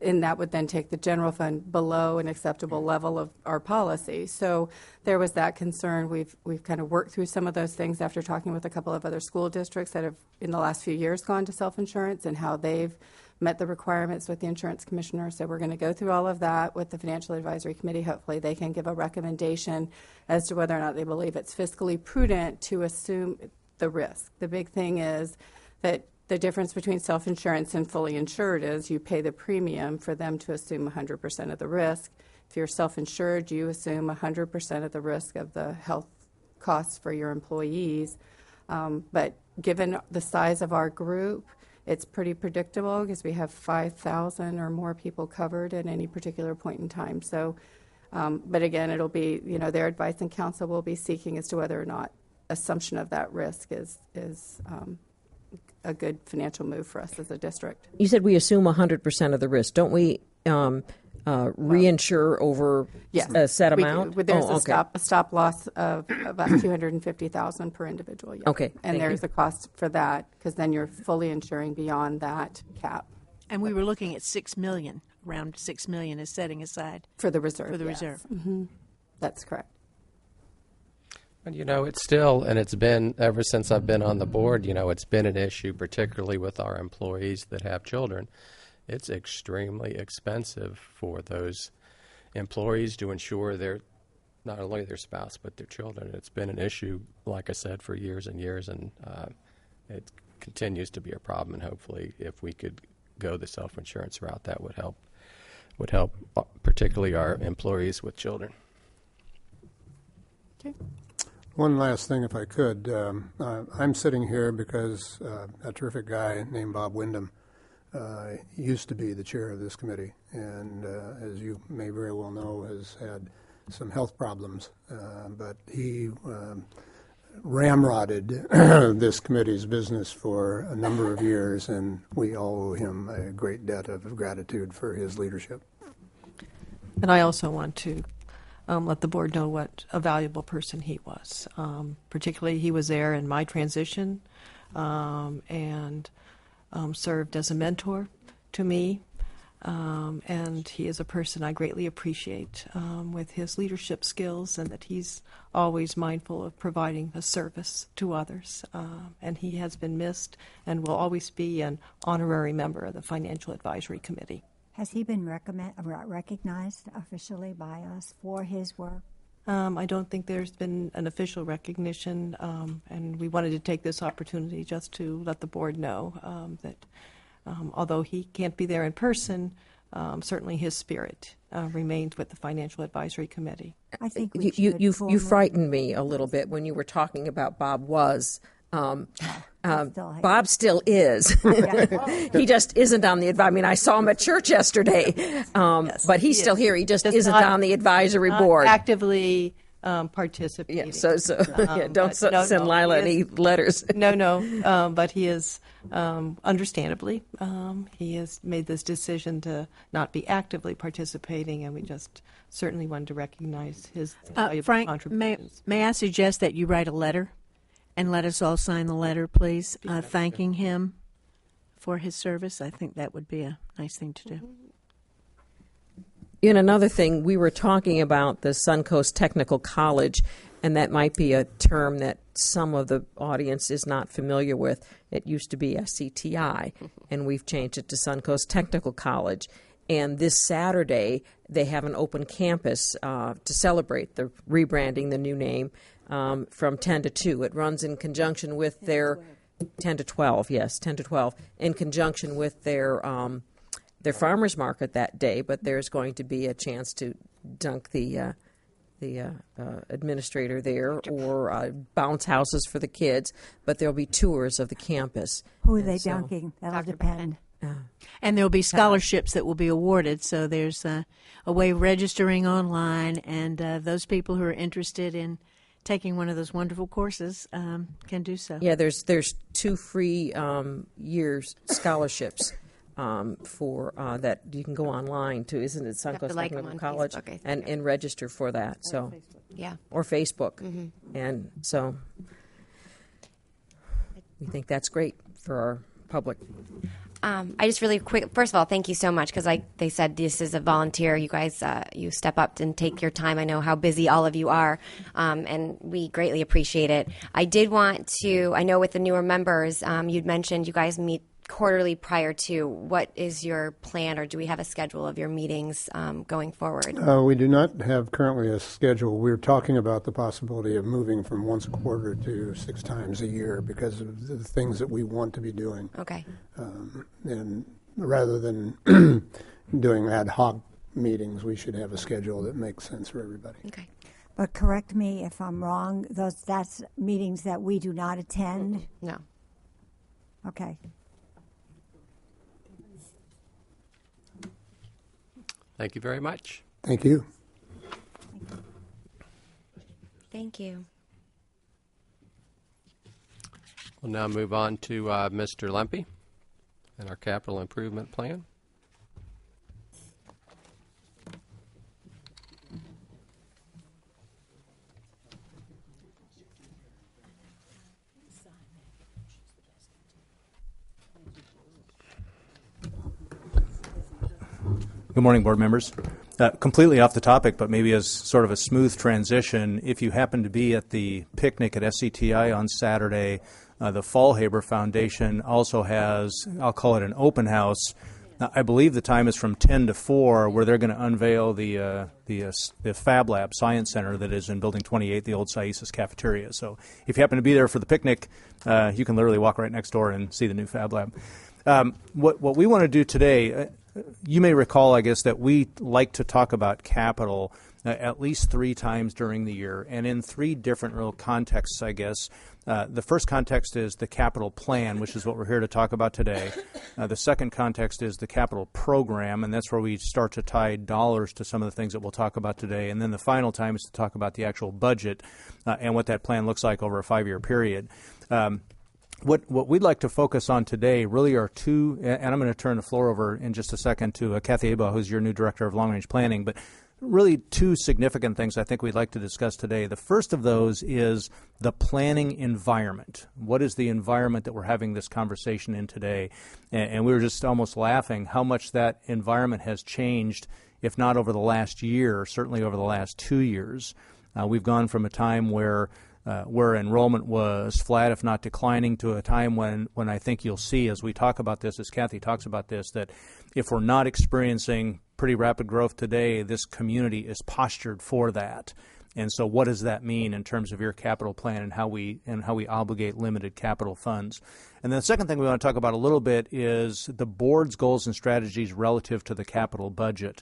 And that would then take the general fund below an acceptable level of our policy. So there was that concern. We've kind of worked through some of those things after talking with a couple of other school districts that have in the last few years gone to self-insurance and how they've met the requirements with the insurance commissioner. So we're going to go through all of that with the Financial Advisory Committee. Hopefully they can give a recommendation as to whether or not they believe it's fiscally prudent to assume the risk. The big thing is that the difference between self-insurance and fully insured is you pay the premium for them to assume 100% of the risk. If you're self-insured, you assume 100% of the risk of the health costs for your employees. But given the size of our group, it's pretty predictable because we have 5,000 or more people covered at any particular point in time. So, but again, it'll be, their advice and counsel will be seeking as to whether or not assumption of that risk is a good financial move for us as a district. You said we assume 100% of the risk. Don't we reinsure over a set amount? There's a stop loss of about $250,000 per individual. Yeah. Okay. And there's a cost for that because then you're fully insuring beyond that cap. And we were looking at $6 million, around $6 million is setting aside for the reserve. For the reserve. Mm-hmm. That's correct. And, it's still, and it's been ever since I've been on the board, it's been an issue, particularly with our employees that have children. It's extremely expensive for those employees to insure not only their spouse, but their children. It's been an issue, like I said, for years and years, and it continues to be a problem. And hopefully, if we could go the self-insurance route, that would help particularly our employees with children. Okay. One last thing, if I could. I'm sitting here because a terrific guy named Bob Wyndham used to be the chair of this committee, and as you may very well know, has had some health problems. But he ramrodded this committee's business for a number of years, and we all owe him a great debt of gratitude for his leadership. And I also want to let the board know what a valuable person he was. Particularly, he was there in my transition and served as a mentor to me And he is a person I greatly appreciate with his leadership skills, and that he's always mindful of providing a service to others. And he has been missed and will always be an honorary member of the Financial Advisory Committee. Has he been recognized officially by us for his work? I don't think there's been an official recognition, and we wanted to take this opportunity just to let the board know that although he can't be there in person, certainly his spirit remains with the Financial Advisory Committee. I think we you should frightened me a little bit when you were talking about Bob was. Bob still is. He just isn't on the advisory. I mean, I saw him at church yesterday, Yes, but he's still here. He just isn't on the advisory board. Actively participating. Yeah, so don't send Lila any letters. No, but he is, understandably, he has made this decision to not be actively participating, and we just certainly wanted to recognize his valuable Frank, contributions. may I suggest that you write a letter and let us all sign the letter, please, thanking him for his service? I think that would be a nice thing to do. In another thing, we were talking about the Suncoast Technical College, and that might be a term that some of the audience is not familiar with. It used to be SCTI, and we've changed it to Suncoast Technical College. And this Saturday, they have an open campus to celebrate the rebranding, the new name, from 10 to 2. It runs in conjunction with their 10 to 12, yes, 10 to 12, in conjunction with their farmers market that day. But there's going to be a chance to dunk the administrator there, or bounce houses for the kids. But there'll be tours of the campus. Who are they dunking? That'll depend. And there will be scholarships that will be awarded, so there's a way of registering online, and those people who are interested in taking one of those wonderful courses can do so. Yeah, there's 2 free years scholarships for that you can go online to. Isn't it Suncoast Technical College? Facebook, and register for that. So Yeah. or Facebook, and so we think that's great for our public. I just really quick, first of all, thank you so much, because like they said, this is a volunteer. You guys, you step up and take your time. I know how busy all of you are, and we greatly appreciate it. I did want to, I know with the newer members, you'd mentioned you guys meet quarterly prior to. What is your plan, or do we have a schedule of your meetings going forward? We do not have currently a schedule. We're talking about the possibility of moving from once a quarter to 6 times a year because of the things that we want to be doing. Okay. And rather than doing ad hoc meetings, we should have a schedule that makes sense for everybody. Okay. But correct me if I'm wrong. That's meetings that we do not attend. No. Okay. Thank you very much. Thank you. Thank you. We'll now move on to Mr. Lempe and our capital improvement plan. Good morning, board members. Completely off the topic, but maybe as sort of a smooth transition, if you happen to be at the picnic at SCTI on Saturday, the Fallhaber Foundation also has, I'll call it an open house. I believe the time is from 10 to 4, where they're going to unveil the Fab Lab Science Center that is in Building 28, the old Saisis cafeteria. So if you happen to be there for the picnic, you can literally walk right next door and see the new Fab Lab. What we want to do today, you may recall, I guess, that we like to talk about capital at least 3 times during the year, and in 3 different real contexts, I guess. The first context is the capital plan, which is what we're here to talk about today. The second context is the capital program, and that's where we start to tie dollars to some of the things that we'll talk about today. And then the final time is to talk about the actual budget and what that plan looks like over a 5-year period. What we'd like to focus on today really are 2, and I'm going to turn the floor over in just a second to Kathy Aba, who's your new Director of Long Range Planning, but really two significant things I think we'd like to discuss today. The first of those is the planning environment. What is the environment that we're having this conversation in today? And we were just almost laughing how much that environment has changed, if not over the last year, certainly over the last 2 years. We've gone from a time where enrollment was flat, if not declining, to a time when I think you'll see as we talk about this, as Kathy talks about this, that if we're not experiencing pretty rapid growth today, this community is postured for that. And so what does that mean in terms of your capital plan and how we obligate limited capital funds? And then the second thing we want to talk about a little bit is the board's goals and strategies relative to the capital budget.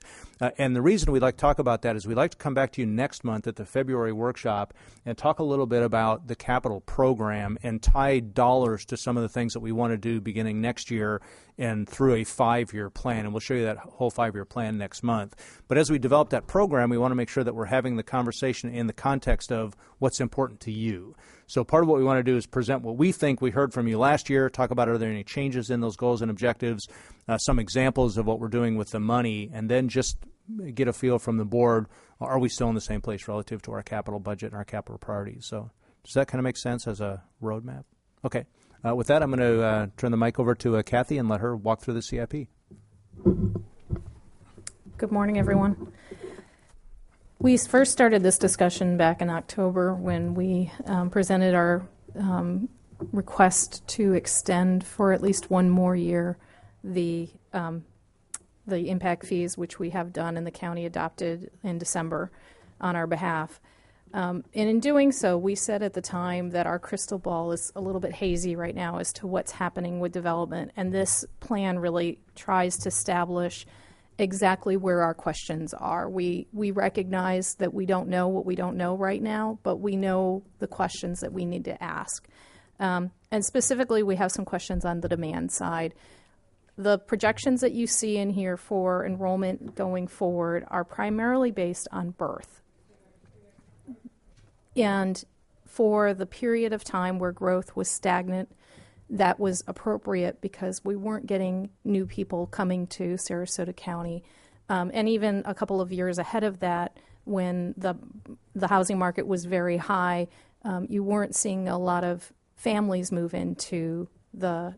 And the reason we'd like to talk about that is we'd like to come back to you next month at the February workshop and talk a little bit about the capital program and tie dollars to some of the things that we want to do beginning next year and through a 5-year plan. And we'll show you that whole 5-year plan next month. But as we develop that program, we want to make sure that we're having the conversation in the context of what's important to you. So part of what we want to do is present what we think we heard from you last year, talk about are there any changes in those goals and objectives, some examples of what we're doing with the money, and then just get a feel from the board, are we still in the same place relative to our capital budget and our capital priorities? So does that kind of make sense as a roadmap? Okay. With that, I'm going to turn the mic over to Kathy and let her walk through the CIP. Good morning, everyone. We first started this discussion back in October when we presented our request to extend for at least one more year the impact fees, which we have done and the county adopted in December on our behalf. And in doing so, we said at the time that our crystal ball is a little bit hazy right now as to what's happening with development, and this plan really tries to establish exactly where our questions are. We recognize that we don't know what we don't know right now, but we know the questions that we need to ask. And specifically, we have some questions on the demand side. The projections that you see in here for enrollment going forward are primarily based on birth. And for the period of time where growth was stagnant, that was appropriate because we weren't getting new people coming to Sarasota County. And even a couple of years ahead of that, when the housing market was very high, you weren't seeing a lot of families move into the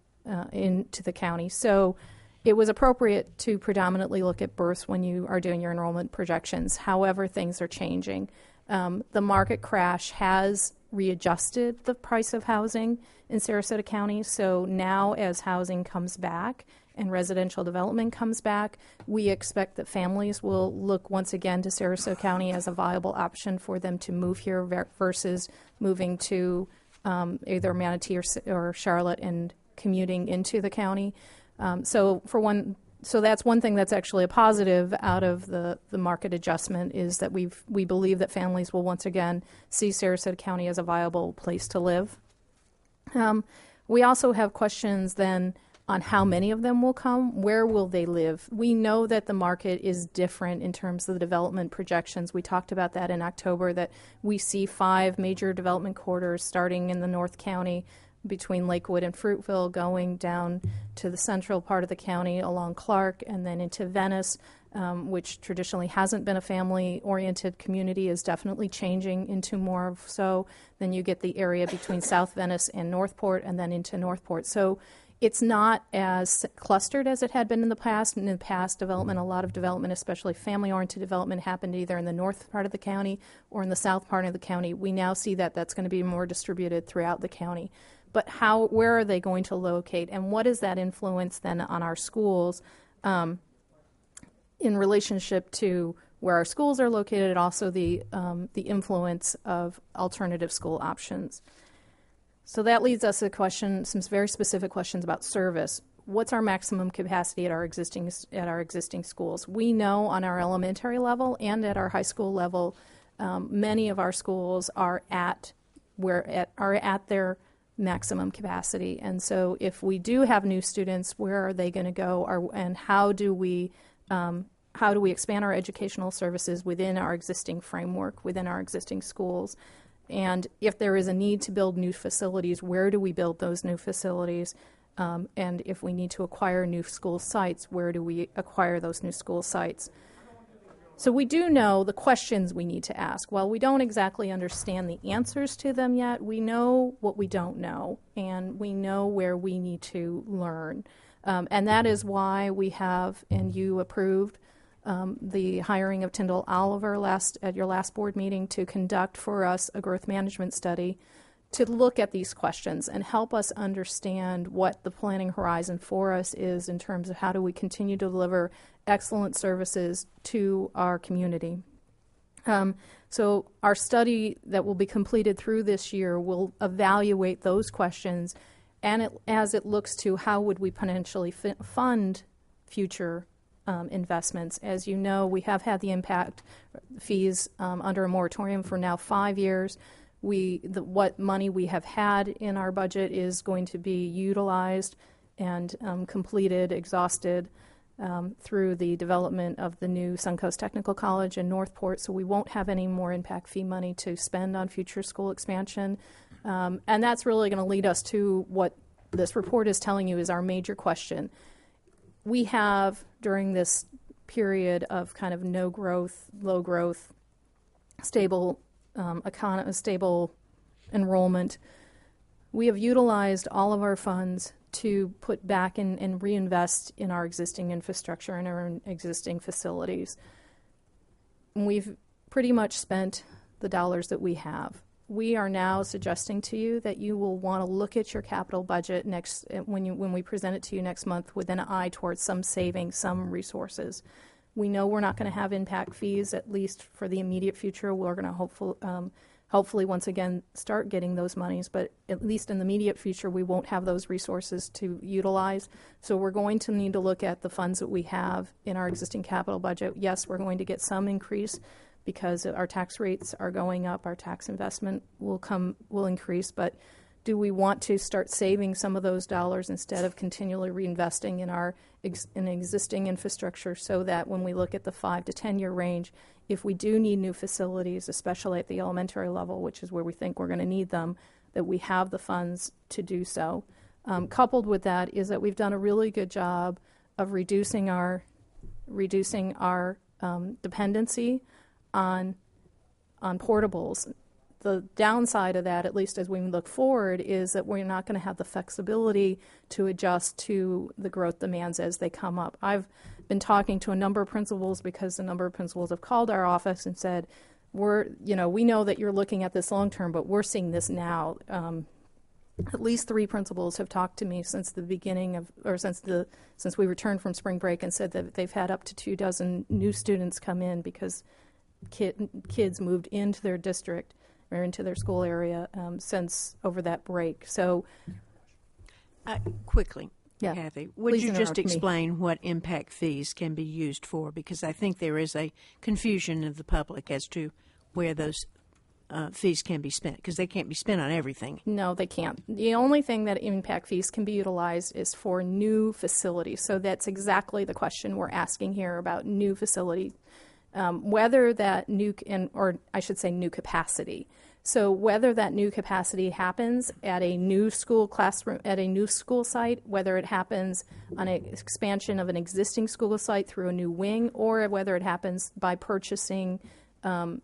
county. So it was appropriate to predominantly look at births when you are doing your enrollment projections. However, things are changing. The market crash has readjusted the price of housing in Sarasota County. So now as housing comes back and residential development comes back, we expect that families will look once again to Sarasota County as a viable option for them to move here versus moving to either Manatee or Charlotte and commuting into the county. So that's one thing that's actually a positive out of the market adjustment is that we believe that families will once again see Sarasota County as a viable place to live. We also have questions then on how many of them will come, where will they live? We know that the market is different in terms of the development projections. We talked about that in October, that we see 5 major development corridors starting in the North County between Lakewood and Fruitville, going down to the central part of the county along Clark and then into Venice, which traditionally hasn't been a family-oriented community, is definitely changing into more of so. Then you get the area between South Venice and Northport and then into Northport. So it's not as clustered as it had been in the past. And in the past, a lot of development, especially family-oriented development, happened either in the north part of the county or in the south part of the county. We now see that that's going to be more distributed throughout the county. But where are they going to locate, and what is that influence then on our schools in relationship to where our schools are located, and also the influence of alternative school options? So that leads us to some very specific questions about service. What's our maximum capacity at our existing schools? We know on our elementary level and at our high school level, many of our schools are at their maximum capacity. And so if we do have new students, where are they going to go, and how do we expand our educational services within our existing framework, within our existing schools? And if there is a need to build new facilities, where do we build those new facilities? And if we need to acquire new school sites, where do we acquire those new school sites? So we do know the questions we need to ask. While we don't exactly understand the answers to them yet, we know what we don't know, and we know where we need to learn. And that is why we have, and you approved, the hiring of Tyndall Oliver at your last board meeting to conduct for us a growth management study to look at these questions and help us understand what the planning horizon for us is in terms of how do we continue to deliver excellent services to our community. So our study that will be completed through this year will evaluate those questions, and as it looks to how would we potentially fund future investments. As you know, we have had the impact fees under a moratorium for now 5 years. What money we have had in our budget is going to be utilized and completed, exhausted through the development of the new Suncoast Technical College in Northport, so we won't have any more impact fee money to spend on future school expansion. And that's really going to lead us to what this report is telling you is our major question. We have, during this period of kind of no growth, low growth, stable stable enrollment, we have utilized all of our funds to put back in and reinvest in our existing infrastructure and our existing facilities. We've pretty much spent the dollars that we have. We are now suggesting to you that you will want to look at your capital budget when we present it to you next month with an eye towards some savings, some resources. We know we're not going to have impact fees, at least for the immediate future. We're going to hopefully once again start getting those monies, but at least in the immediate future we won't have those resources to utilize. So we're going to need to look at the funds that we have in our existing capital budget. Yes, we're going to get some increase because our tax rates are going up, our tax investment will increase, but do we want to start saving some of those dollars instead of continually reinvesting in our existing infrastructure so that when we look at the 5 to 10 year range, if we do need new facilities, especially at the elementary level, which is where we think we're going to need them, that we have the funds to do so. Coupled with that is that we've done a really good job of reducing our dependency on portables. The downside of that, at least as we look forward, is that we're not going to have the flexibility to adjust to the growth demands as they come up. I've been talking to a number of principals because a number of principals have called our office and said, we know that you're looking at this long term, but we're seeing this now. At least 3 principals have talked to me since the beginning of, or since we returned from spring break, and said that they've had up to 24 new students come in because kids moved into their district or into their school area since over that break. So, quickly, yeah, Kathy, would you just explain what impact fees can be used for? Because I think there is a confusion of the public as to where those fees can be spent, because they can't be spent on everything. No, they can't. The only thing that impact fees can be utilized is for new facilities. So that's exactly the question we're asking here about new facility. Whether that new capacity. So whether that new capacity happens at a new school classroom, at a new school site, whether it happens on an expansion of an existing school site through a new wing, or whether it happens by purchasing land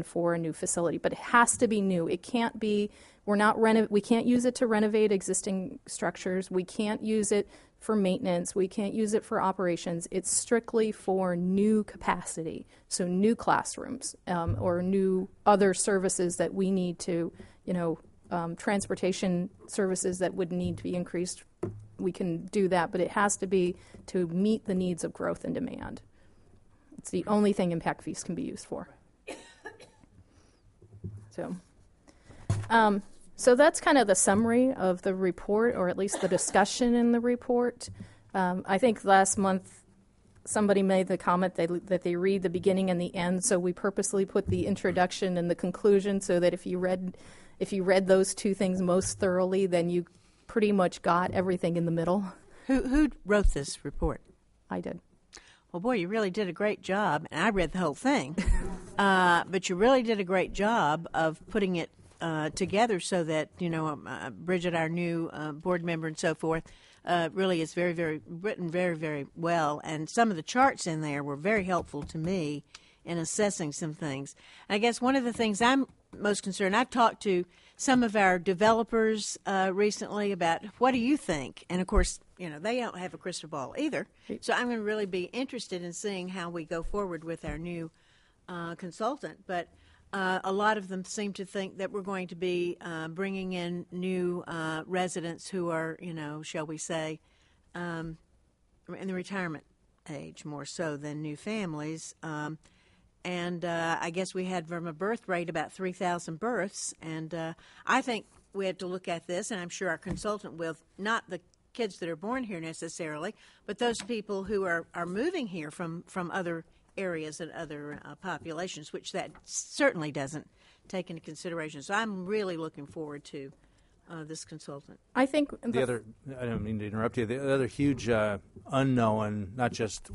for a new facility. But it has to be new. It can't be. We can't use it to renovate existing structures. We can't use it for maintenance. We can't use it for operations. It's strictly for new capacity, so new classrooms or new other services that we need to, transportation services that would need to be increased. We can do that, but it has to be to meet the needs of growth and demand. It's the only thing impact fees can be used for. So that's kind of the summary of the report, or at least the discussion in the report. I think last month somebody made the comment that they read the beginning and the end, so we purposely put the introduction and the conclusion so that if you read those two things most thoroughly, then you pretty much got everything in the middle. Who wrote this report? I did. Well, boy, you really did a great job, and I read the whole thing. But you really did a great job of putting it together so that, Bridget, our new board member and so forth, really is written very, very well. And some of the charts in there were very helpful to me in assessing some things. And I guess one of the things I'm most concerned, I've talked to some of our developers recently about what do you think? And of course, they don't have a crystal ball either. So I'm going to really be interested in seeing how we go forward with our new consultant. But a lot of them seem to think that we're going to be bringing in new residents who are, shall we say, in the retirement age more so than new families. And I guess we had from a birth rate about 3,000 births. And I think we have to look at this, and I'm sure our consultant will, not the kids that are born here necessarily, but those people who are moving here from other areas and other populations, which that certainly doesn't take into consideration. So I'm really looking forward to this consultant. I think I don't mean to interrupt you. The other huge unknown, not just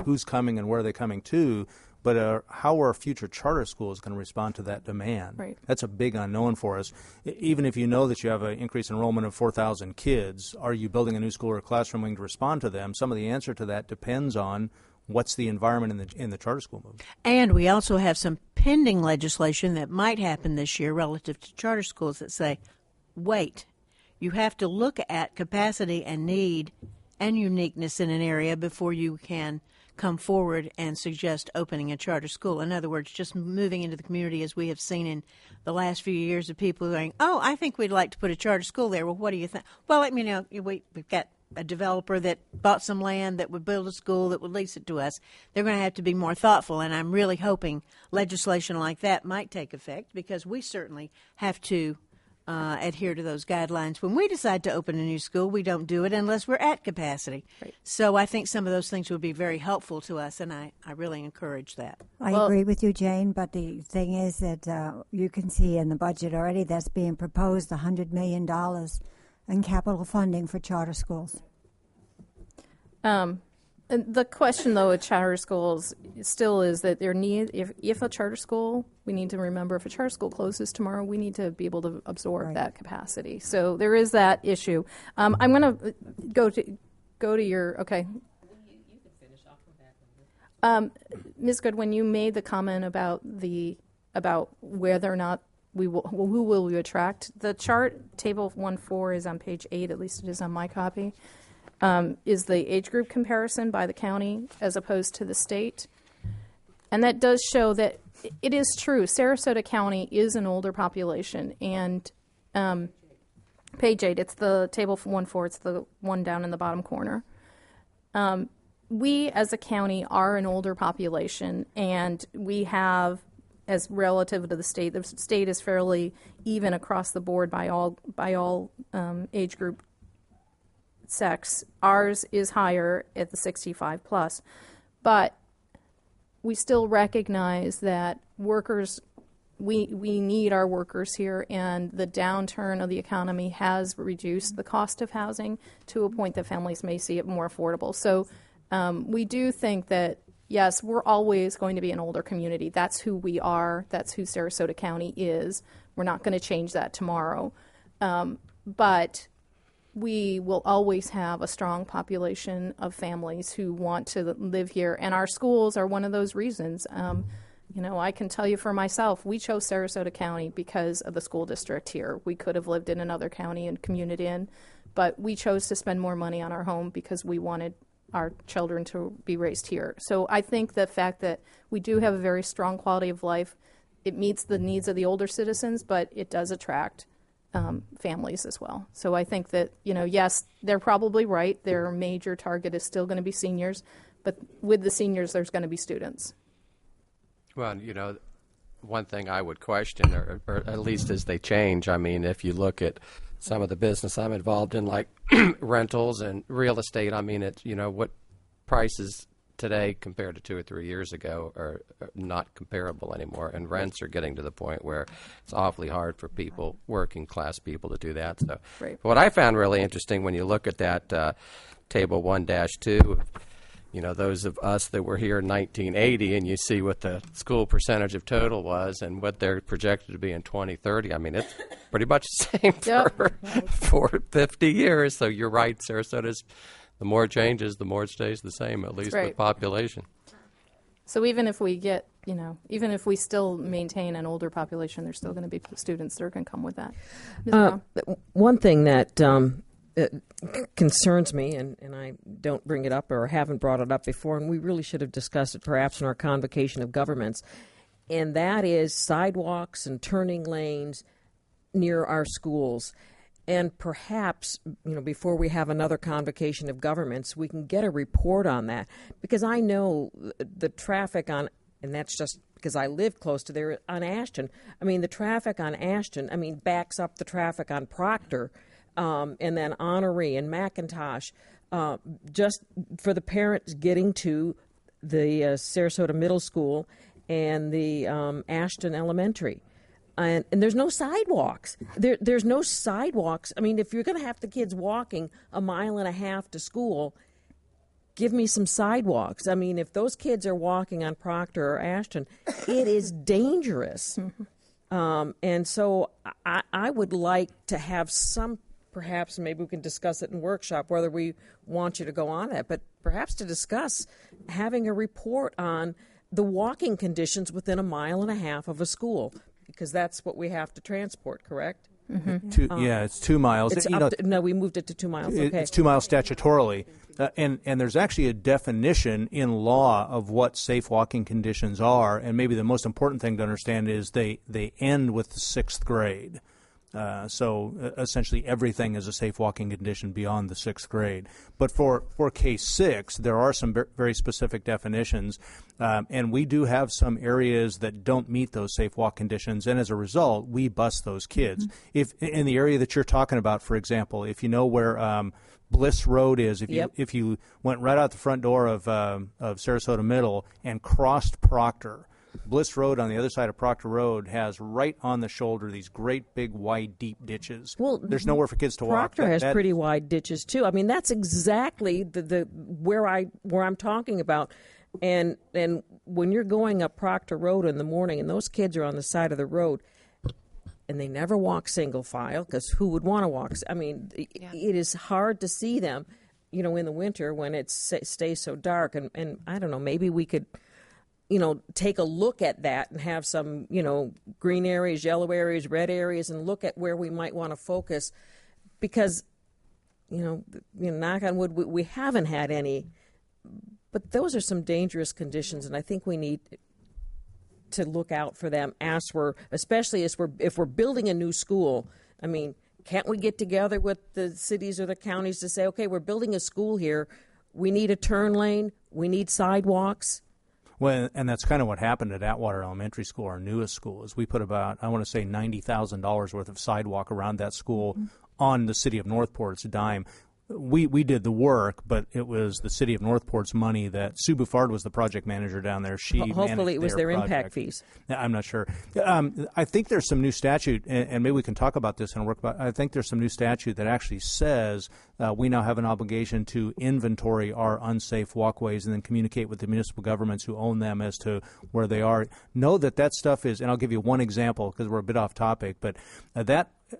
who's coming and where are they coming to, but how are future charter schools going to respond to that demand? Right. That's a big unknown for us. Even if you know that you have an increased enrollment of 4,000 kids, are you building a new school or a classroom wing to respond to them? Some of the answer to that depends on what's the environment in the charter school movement. And we also have some pending legislation that might happen this year relative to charter schools that say, wait, you have to look at capacity and need and uniqueness in an area before you can come forward and suggest opening a charter school. In other words, just moving into the community as we have seen in the last few years of people going, oh, I think we'd like to put a charter school there. Well, what do you think? Well, let me know. We've got a developer that bought some land that would build a school that would lease it to us. They're going to have to be more thoughtful, and I'm really hoping legislation like that might take effect because we certainly have to adhere to those guidelines. When we decide to open a new school, we don't do it unless we're at capacity. Right. So I think some of those things would be very helpful to us, and I really encourage that. I agree with you, Jane, but the thing is that you can see in the budget already that's being proposed $100 million in capital funding for charter schools. And the question, though, at charter schools still is that there need, if a charter school, we need to remember if a charter school closes tomorrow, we need to be able to absorb that capacity. So there is that issue. I'm going to go to your, okay. You can finish off with that. Ms. Goodwin, you made the comment about whether or not who will we attract. The chart, table 1.4 is on page 8, at least it is on my copy. Is the age group comparison by the county as opposed to the state. And that does show that it is true. Sarasota County is an older population. And page 8, it's the table 1.4, it's the one down in the bottom corner. We as a county are an older population, and we have, as relative to the state is fairly even across the board by all age group sex. Ours is higher at the 65 plus, but we still recognize that workers, we need our workers here, and the downturn of the economy has reduced the cost of housing to a point that families may see it more affordable. So we do think that, yes, we're always going to be an older community. That's who we are. That's who Sarasota County is. We're not going to change that tomorrow. But we will always have a strong population of families who want to live here, and our schools are one of those reasons. I can tell you for myself, we chose Sarasota County because of the school district here. We could have lived in another county and commuted in, but we chose to spend more money on our home because we wanted our children to be raised here. So I think the fact that we do have a very strong quality of life, it meets the needs of the older citizens, but it does attract families as well. So I think that, yes, they're probably right. Their major target is still going to be seniors, but with the seniors, there's going to be students. Well, one thing I would question, or at least as they change, I mean, if you look at some of the business I'm involved in, like rentals and real estate, I mean, it's, what prices today compared to 2 or 3 years ago are not comparable anymore, and rents are getting to the point where it's awfully hard for people, working class people, to do that. So what I found really interesting when you look at that table 1-2, those of us that were here in 1980, and you see what the school percentage of total was and what they're projected to be in 2030. I mean, it's pretty much the same for 50 years. So you're right, Sarasota's, the more it changes, the more it stays the same, at least with population. So even if we get, even if we still maintain an older population, there's still going to be students that are going to come with that. Ms. Brown? One thing that concerns me, and I don't bring it up or haven't brought it up before, and we really should have discussed it perhaps in our convocation of governments, and that is sidewalks and turning lanes near our schools. And perhaps, before we have another convocation of governments, we can get a report on that. Because I know the traffic on, and that's just because I live close to there, on Ashton. I mean, the traffic on Ashton, backs up the traffic on Proctor, and then Honoree and McIntosh, just for the parents getting to the Sarasota Middle School and the Ashton Elementary. And there's no sidewalks. There's no sidewalks. I mean, if you're going to have the kids walking 1.5 miles to school, give me some sidewalks. I mean, if those kids are walking on Proctor or Ashton, it is dangerous. And so I would like to have some, perhaps maybe we can discuss it in workshop, whether we want you to go on that, but perhaps to discuss having a report on the walking conditions within 1.5 miles of a school. Because that's what we have to transport, correct? It's 2 miles. No, we moved it to 2 miles. Okay. It's 2 miles statutorily. And there's actually a definition in law of what safe walking conditions are. And maybe the most important thing to understand is they end with the 6th grade. So essentially everything is a safe walking condition beyond the 6th grade. But for K-6, there are some very specific definitions, and we do have some areas that don't meet those safe walk conditions, and as a result, we bus those kids. If in the area that you're talking about, for example, if you know where Bliss Road is, if you went right out the front door of Sarasota Middle and crossed Proctor, Bliss Road on the other side of Proctor Road has right on the shoulder these great big wide deep ditches. Well, there's nowhere for kids to walk. Proctor has pretty wide ditches too. I mean, that's exactly the where I'm talking about. And when you're going up Proctor Road in the morning and those kids are on the side of the road and they never walk single file, because who would want to walk? I mean, it is hard to see them, in the winter when it stays so dark. And I don't know, maybe we could take a look at that and have some, green areas, yellow areas, red areas, and look at where we might want to focus, because, knock on wood, we haven't had any, but those are some dangerous conditions, and I think we need to look out for them especially if we're building a new school. I mean, can't we get together with the cities or the counties to say, okay, we're building a school here, we need a turn lane, we need sidewalks? Well, and that's kind of what happened at Atwater Elementary School, our newest school, is we put about, I want to say, $90,000 worth of sidewalk around that school on the city of Northport's dime. We did the work, but it was the city of Northport's money that Sue Buffard was the project manager down there. She hopefully it was their project. Impact fees. I'm not sure. I think there's some new statute, and maybe we can talk about this and work about. I think there's some new statute that actually says we now have an obligation to inventory our unsafe walkways and then communicate with the municipal governments who own them as to where they are. Know that stuff is, and I'll give you one example because we're a bit off topic, but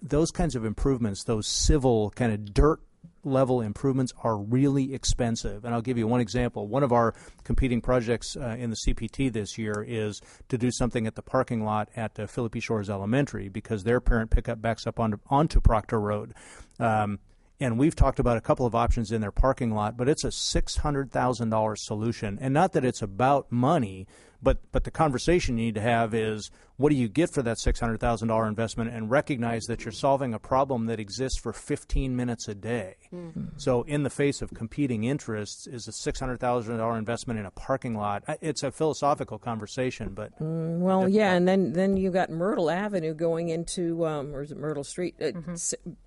those kinds of improvements, those civil kind of dirt level improvements are really expensive. And I'll give you one example. One of our competing projects in the CPT this year is to do something at the parking lot at Philippi Shores Elementary because their parent pickup backs up onto Proctor Road. And we've talked about a couple of options in their parking lot, but it's a $600,000 solution. And not that it's about money, but the conversation you need to have is, what do you get for that $600,000 investment, and recognize that you're solving a problem that exists for 15 minutes a day. Mm-hmm. So in the face of competing interests, is a $600,000 investment in a parking lot? It's a philosophical conversation, but and then you got Myrtle Avenue going into, or is it Myrtle Street,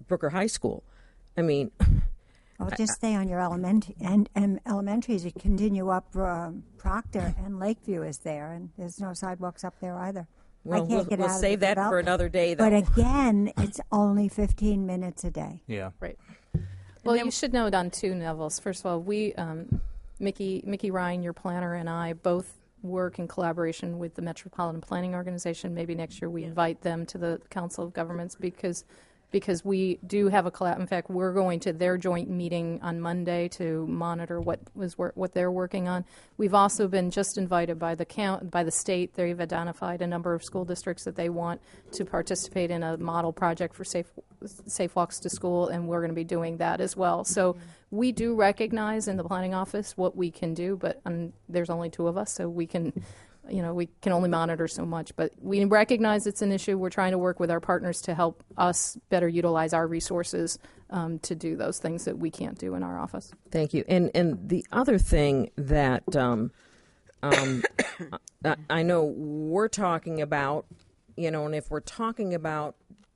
Brooker High School. I mean, well, just stay on your elementaries. You continue up Proctor, and Lakeview is there, and there's no sidewalks up there either. Well, we'll save that for another day, though. But again, it's only 15 minutes a day. Yeah. Right. Well, you should know it on two levels. First of all, me Mickey Ryan, your planner, and I both work in collaboration with the Metropolitan Planning Organization. Maybe next year we invite them to the Council of Governments because we do have a collab. In fact, we're going to their joint meeting on Monday to monitor what they're working on. We've also been just invited by the state. They've identified a number of school districts that they want to participate in a model project for safe walks to school, and we're going to be doing that as well. So we do recognize in the planning office what we can do, but there's only two of us, so we can only monitor so much, but we recognize it's an issue. We're trying to work with our partners to help us better utilize our resources to do those things that we can't do in our office. Thank you. And the other thing that I know we're talking about, and if we're talking about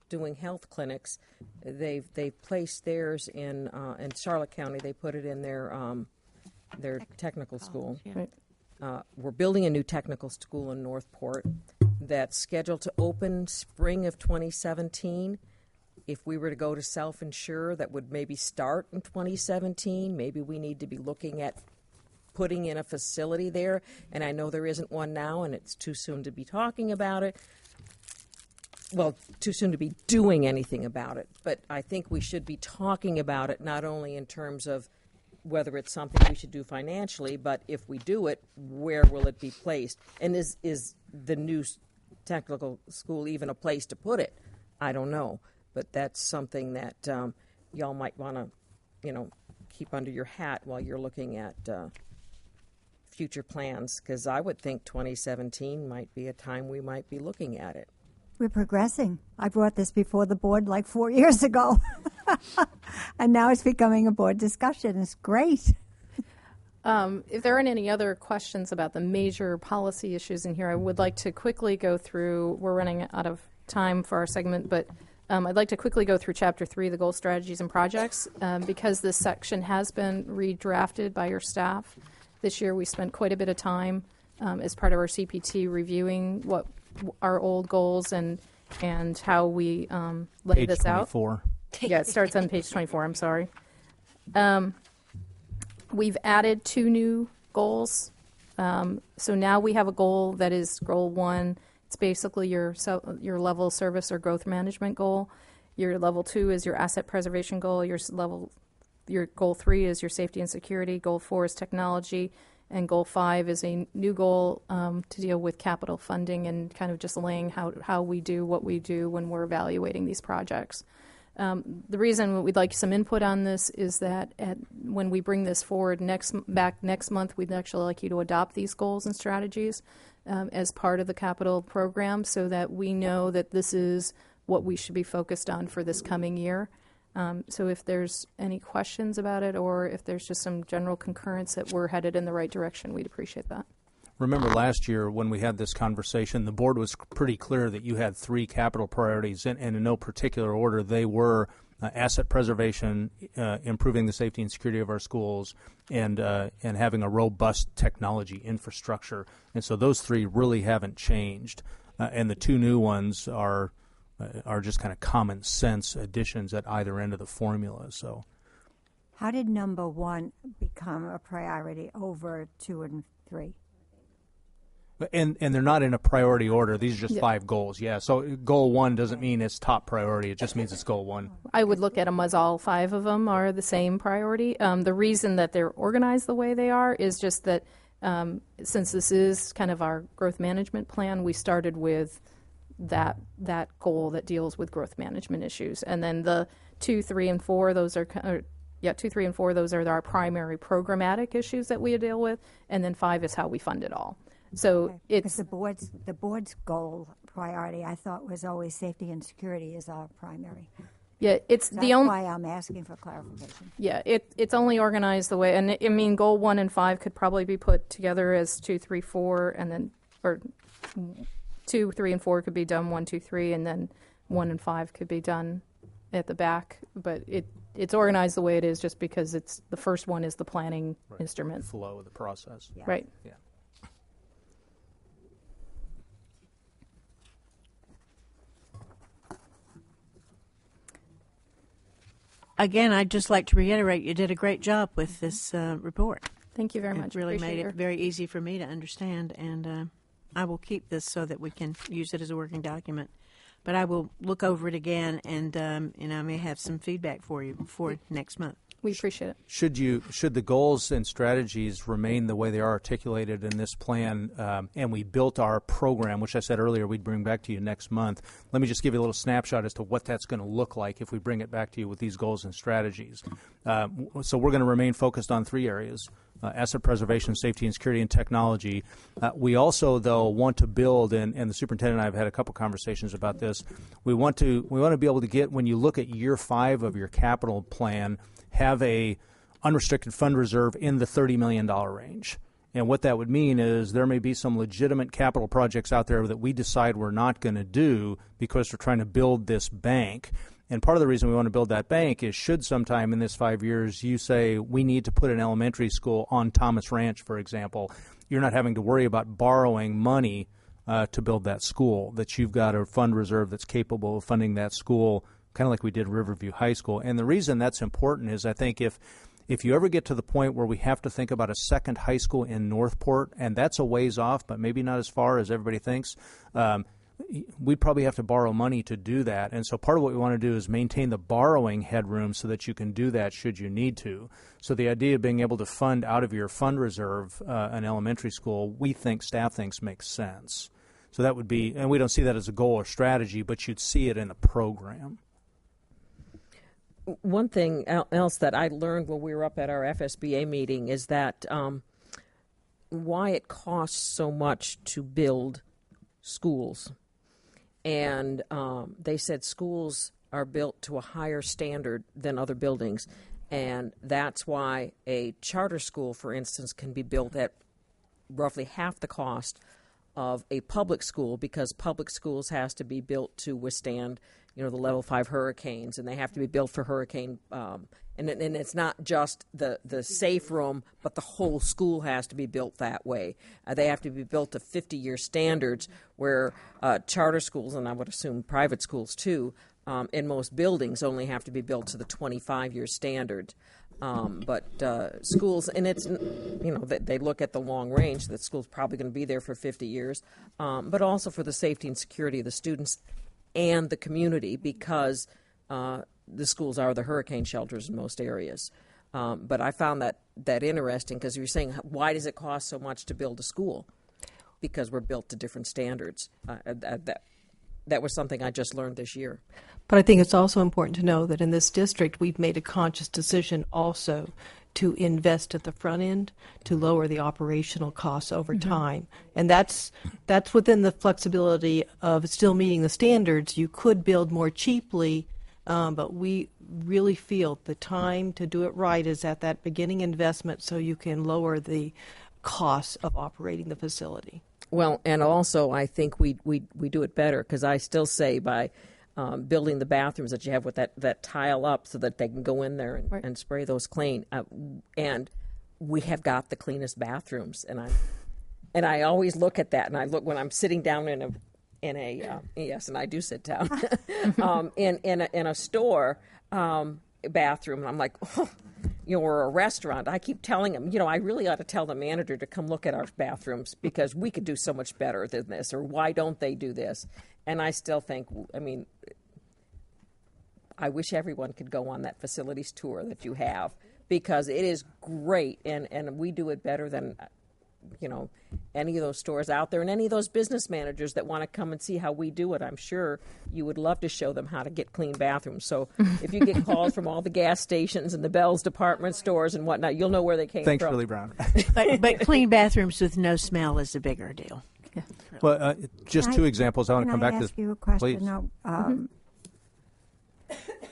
doing health clinics, they've placed theirs in Charlotte County. They put it in their technical school. Right. We're building a new technical school in Northport that's scheduled to open spring of 2017. If we were to go to self-insure, that would maybe start in 2017. Maybe we need to be looking at putting in a facility there. And I know there isn't one now, and it's too soon to be talking about it. Well, too soon to be doing anything about it. But I think we should be talking about it not only in terms of whether it's something we should do financially, but if we do it, where will it be placed? And is the new technical school even a place to put it? I don't know. But that's something that y'all might want to, keep under your hat while you're looking at future plans, because I would think 2017 might be a time we might be looking at it. We're progressing. I brought this before the board like 4 years ago. And now it's becoming a board discussion. It's great. If there aren't any other questions about the major policy issues in here, I would like to quickly go through, we're running out of time for our segment, but I'd like to quickly go through Chapter 3, the goals, strategies, and projects, because this section has been redrafted by your staff. This year we spent quite a bit of time as part of our CPT reviewing what our old goals and how we lay Page this 24. out. Yeah, it starts on page 24. I'm sorry. We've added 2 new goals. So now we have a goal that is goal 1. It's basically your level of service or growth management goal. Your level 2 is your asset preservation goal. Your goal 3 is your safety and security. Goal 4 is technology. And goal 5 is a new goal to deal with capital funding and kind of just laying how we do what we do when we're evaluating these projects. The reason we'd like some input on this is that when we bring this forward next month, we'd actually like you to adopt these goals and strategies as part of the capital program so that we know that this is what we should be focused on for this coming year. So if there's any questions about it or if there's just some general concurrence that we're headed in the right direction, we'd appreciate that. Remember last year when we had this conversation, the board was pretty clear that you had 3 capital priorities, and in no particular order. They were asset preservation, improving the safety and security of our schools, and having a robust technology infrastructure. And so those 3 really haven't changed. And the 2 new ones are just kind of common sense additions at either end of the formula. So, How did number 1 become a priority over 2 and 3? And they're not in a priority order. These are just 5 goals. Yeah. So goal 1 doesn't mean it's top priority. It just means it's goal 1. I would look at them as all 5 of them are the same priority. The reason that they're organized the way they are is just that since this is kind of our growth management plan, we started with that goal that deals with growth management issues, and then the 2, 3, and 4 those are 2, 3, and 4 those are our primary programmatic issues that we deal with, and then 5 is how we fund it all. So it's the board's goal priority. I thought was always safety and security is our primary. Yeah, it's That's the only. why I'm asking for clarification. Yeah, it's only organized the way, and I mean, goal 1 and 5 could probably be put together as 2, 3, 4, and then or 2, 3, and 4 could be done 1, 2, 3, and then 1 and 5 could be done at the back. But it's organized the way it is just because it's the first one is the planning instrument. Flow of the process. Yeah. Right. Yeah. Again, I'd just like to reiterate you did a great job with this report. Thank you very much. It really Appreciate made your- it very easy for me to understand, and I will keep this so that we can use it as a working document. But I will look over it again, and I may have some feedback for you before next month. We appreciate it. Should the goals and strategies remain the way they are articulated in this plan, and we built our program, which I said earlier we'd bring back to you next month, let me just give you a little snapshot as to what that's going to look like if we bring it back to you with these goals and strategies. So we're going to remain focused on 3 areas: asset preservation, safety and security, and technology. We also, though, want to build, and the superintendent and I have had a couple conversations about this, we want to be able to get, when you look at year 5 of your capital plan, have a unrestricted fund reserve in the $30 million range. And what that would mean is there may be some legitimate capital projects out there that we decide we're not going to do because we're trying to build this bank. And part of the reason we want to build that bank is should sometime in this 5 years you say we need to put an elementary school on Thomas Ranch, for example, you're not having to worry about borrowing money to build that school, that you've got a fund reserve that's capable of funding that school, kind of like we did Riverview High School. And the reason that's important is I think if you ever get to the point where we have to think about a second high school in Northport, and that's a ways off, but maybe not as far as everybody thinks, we'd probably have to borrow money to do that. And so part of what we want to do is maintain the borrowing headroom so that you can do that should you need to. So the idea of being able to fund out of your fund reserve an elementary school, staff thinks makes sense. So that would be, and we don't see that as a goal or strategy, but you'd see it in the program. One thing else that I learned when we were up at our FSBA meeting is that why it costs so much to build schools. And they said schools are built to a higher standard than other buildings. And that's why a charter school, for instance, can be built at roughly half the cost of a public school, because public schools has to be built to withstand, the level 5 hurricanes, and they have to be built for hurricane. And it's not just the safe room, but the whole school has to be built that way. They have to be built to 50-year standards, where charter schools, and I would assume private schools too, in most buildings only have to be built to the 25-year standard. But schools, and it's, they look at the long range, that school's probably going to be there for 50 years, but also for the safety and security of the students and the community, because the schools are the hurricane shelters in most areas. But I found that interesting, because you were saying, why does it cost so much to build a school? Because we're built to different standards. That was something I just learned this year. But I think it's also important to know that in this district, we've made a conscious decision also to invest at the front end to lower the operational costs over time. And that's within the flexibility of still meeting the standards. You could build more cheaply, but we really feel the time to do it right is at that beginning investment, so you can lower the costs of operating the facility. Well, and also I think we do it better, because I still say by building the bathrooms that you have with that tile up so that they can go in there and spray those clean. And we have got the cleanest bathrooms, and I always look at that, and I look when I'm sitting down in a yes, and I do sit down in a store bathroom, and I'm like, oh, or a restaurant. I keep telling them, I really ought to tell the manager to come look at our bathrooms, because we could do so much better than this, or why don't they do this? And I still think, I wish everyone could go on that facilities tour that you have, because it is great, and we do it better than any of those stores out there, and any of those business managers that want to come and see how we do it. I'm sure you would love to show them how to get clean bathrooms. So if you get calls from all the gas stations and the Bell's department stores and whatnot, you'll know where they came Thanks, from. Billy Brown. But clean bathrooms with no smell is a bigger deal. Yeah. Well, just two examples. I want to come back to Can I this. ask you a question? Please. No,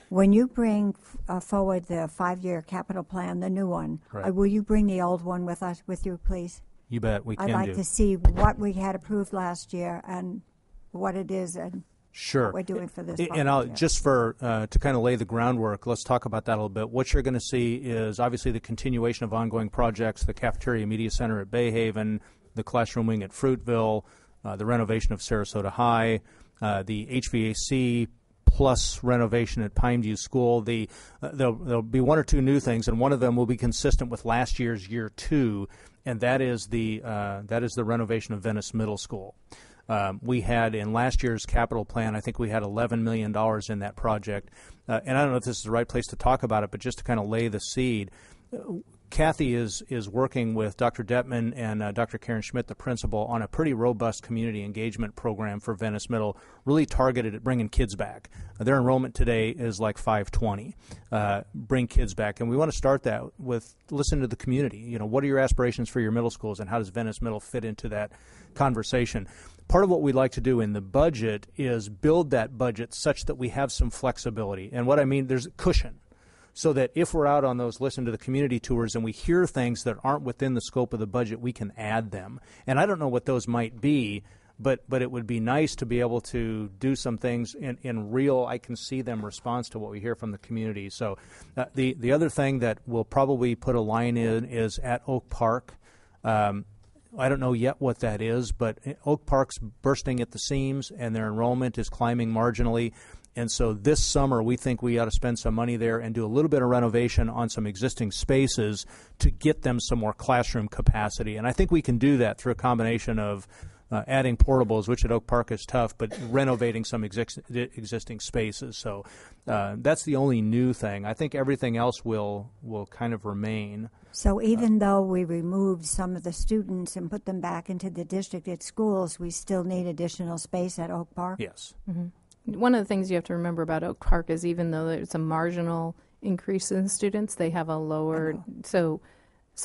when you bring forward the 5-year capital plan, the new one, Right. will you bring the old one with you, please? You bet we can I'd like do. to see what we had approved last year and what it is and Sure. what we're doing for this. And I'll, year. just for to kind of lay the groundwork, let's talk about that a little bit. What you're going to see is obviously the continuation of ongoing projects, the cafeteria media center at Bayhaven, the classroom wing at Fruitville, the renovation of Sarasota High, the HVAC plus renovation at Pineview School. There'll be one or two new things, and one of them will be consistent with last year's year 2, and that is the renovation of Venice Middle School. We had in last year's capital plan, I think we had $11 million in that project. And I don't know if this is the right place to talk about it, but just to kind of lay the seed, Kathy is working with Dr. Detman and Dr. Karen Schmidt, the principal, on a pretty robust community engagement program for Venice Middle, really targeted at bringing kids back. Their enrollment today is like 520. Bring kids back. And we want to start that with listen to the community. You know, what are your aspirations for your middle schools, and how does Venice Middle fit into that conversation? Part of what we'd like to do in the budget is build that budget such that we have some flexibility. And what I mean, there's a cushion, so that if we're out on those listen to the community tours and we hear things that aren't within the scope of the budget, we can add them. And I don't know what those might be, but it would be nice to be able to do some things in real, I can see them, response to what we hear from the community. So the other thing that we'll probably put a line in is at Oak Park. I don't know yet what that is, but Oak Park's bursting at the seams, and their enrollment is climbing marginally. And so this summer, we think we ought to spend some money there and do a little bit of renovation on some existing spaces to get them some more classroom capacity. And I think we can do that through a combination of adding portables, which at Oak Park is tough, but renovating some existing spaces. So that's the only new thing. I think everything else will kind of remain. So even though we removed some of the students and put them back into the district schools, we still need additional space at Oak Park? Yes. Mm-hmm. One of the things you have to remember about Oak Park is even though it's a marginal increase in students, they have a lower, so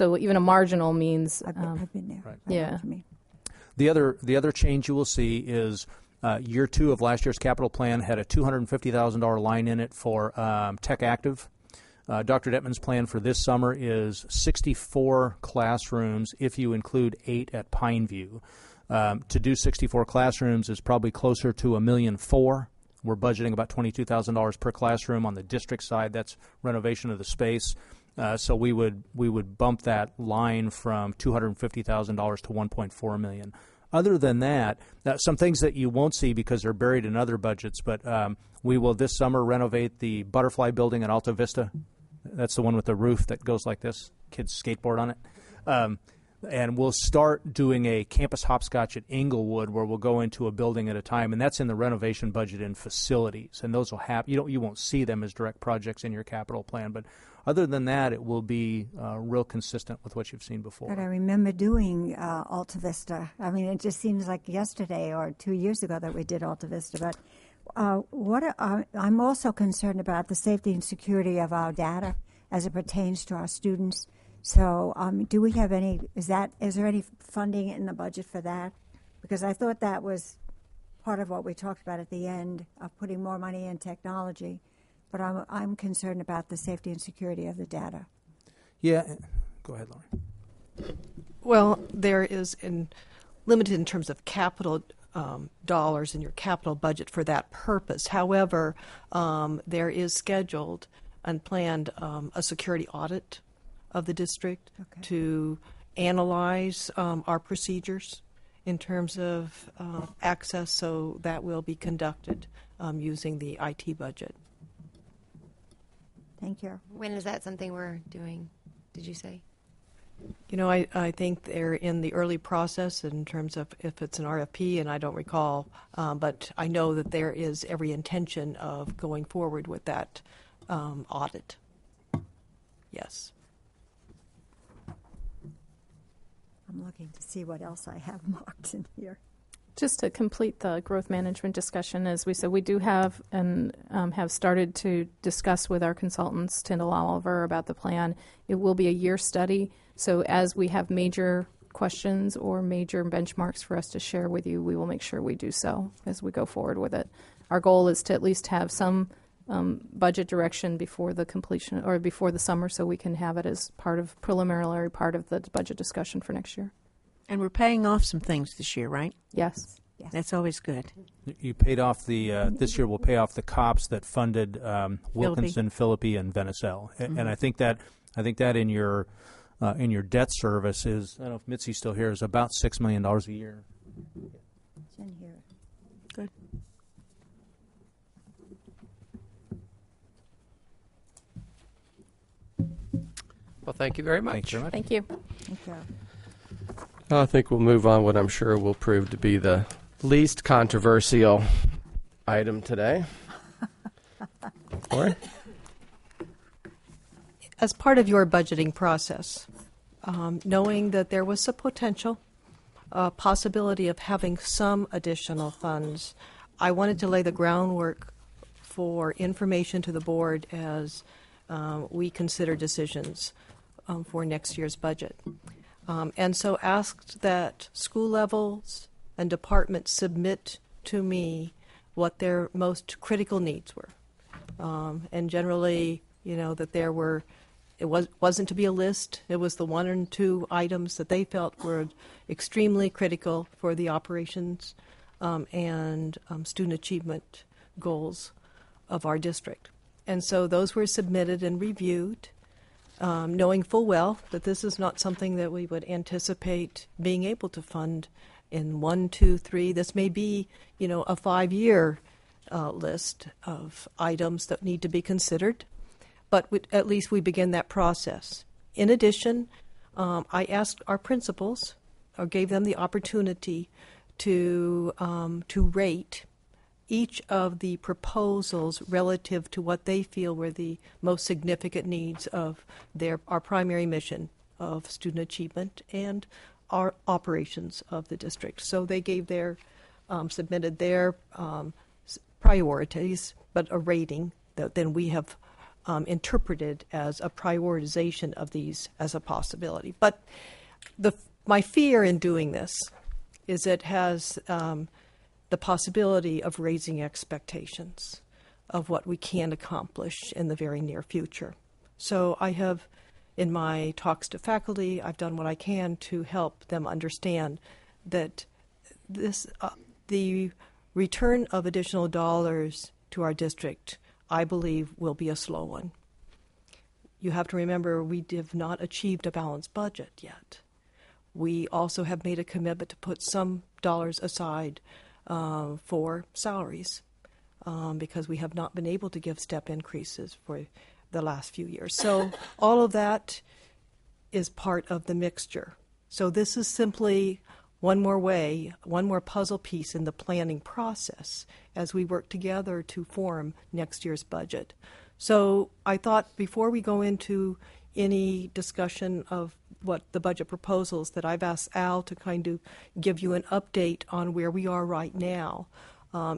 even a marginal means. I've been there. Right. Yeah. The other change you will see is year 2 of last year's capital plan had a $250,000 line in it for Tech Active. Dr. Detman's plan for this summer is 64 classrooms if you include 8 at Pineview. To do 64 classrooms is probably closer to $1.4 million. We're budgeting about $22,000 per classroom on the district side. That's renovation of the space. So we would bump that line from $250,000 to $1.4 million. Other than that, some things that you won't see because they're buried in other budgets, but we will this summer renovate the Butterfly Building at Alta Vista. That's the one with the roof that goes like this. Kids skateboard on it. And we'll start doing a campus hopscotch at Inglewood, where we'll go into a building at a time, and that's in the renovation budget in facilities. And those will happen. You won't see them as direct projects in your capital plan, but other than that, it will be real consistent with what you've seen before. But I remember doing Alta Vista. I mean, it just seems like yesterday or 2 years ago that we did Alta Vista. But I'm also concerned about the safety and security of our data as it pertains to our students. So do we have any, is there any funding in the budget for that? Because I thought that was part of what we talked about at the end of putting more money in technology. But I'm concerned about the safety and security of the data. Yeah. Go ahead, Laurie. Well, there is limited in terms of capital dollars in your capital budget for that purpose. However, there is scheduled and planned a security audit of the district to analyze our procedures in terms of access, so that will be conducted using the IT budget. Thank you. When is that something we're doing, did you say? You know, I think they're in the early process in terms of if it's an RFP, and I don't recall, but I know that there is every intention of going forward with that audit. Yes. I'm looking to see what else I have marked in here. Just to complete the growth management discussion, as we said, we do have and have started to discuss with our consultants, Tyndall Oliver, about the plan. It will be a year study, so as we have major questions or major benchmarks for us to share with you, we will make sure we do so as we go forward with it. Our goal is to at least have some budget direction before the completion or before the summer, so we can have it as preliminary part of the budget discussion for next year. And we're paying off some things this year, right? Yes. That's always good. You paid off the this year. We'll pay off the COPS that funded Wilkinson, Philippi, and Venicel. Mm-hmm. And I think that in your debt service is, I don't know if Mitzi's still here, is about $6 million a year. It's in here. Good. Well, thank you very much. Thank you very much. Thank you. Okay. I think we'll move on what I'm sure will prove to be the least controversial item today. Lori? As part of your budgeting process, knowing that there was a potential possibility of having some additional funds, I wanted to lay the groundwork for information to the board as we consider decisions for next year's budget. And so asked that school levels and departments submit to me what their most critical needs were. And generally, that there were, it wasn't to be a list, it was the one and two items that they felt were extremely critical for the operations and student achievement goals of our district. And so those were submitted and reviewed, knowing full well that this is not something that we would anticipate being able to fund in 1, 2, 3. This may be, a 5-year list of items that need to be considered, but at least we begin that process. In addition, I asked our principals, or gave them the opportunity to rate each of the proposals relative to what they feel were the most significant needs of our primary mission of student achievement and our operations of the district. So they gave submitted their priorities, but a rating that then we have interpreted as a prioritization of these as a possibility. But my fear in doing this is it has the possibility of raising expectations of what we can accomplish in the very near future. So I have, in my talks to faculty, I've done what I can to help them understand that the return of additional dollars to our district, I believe, will be a slow one. You have to remember we have not achieved a balanced budget yet. We also have made a commitment to put some dollars aside for salaries because we have not been able to give step increases for the last few years. So all of that is part of the mixture. So this is simply one more puzzle piece in the planning process as we work together to form next year's budget. So I thought before we go into any discussion of what the budget proposals, that I've asked Al to kind of give you an update on where we are right now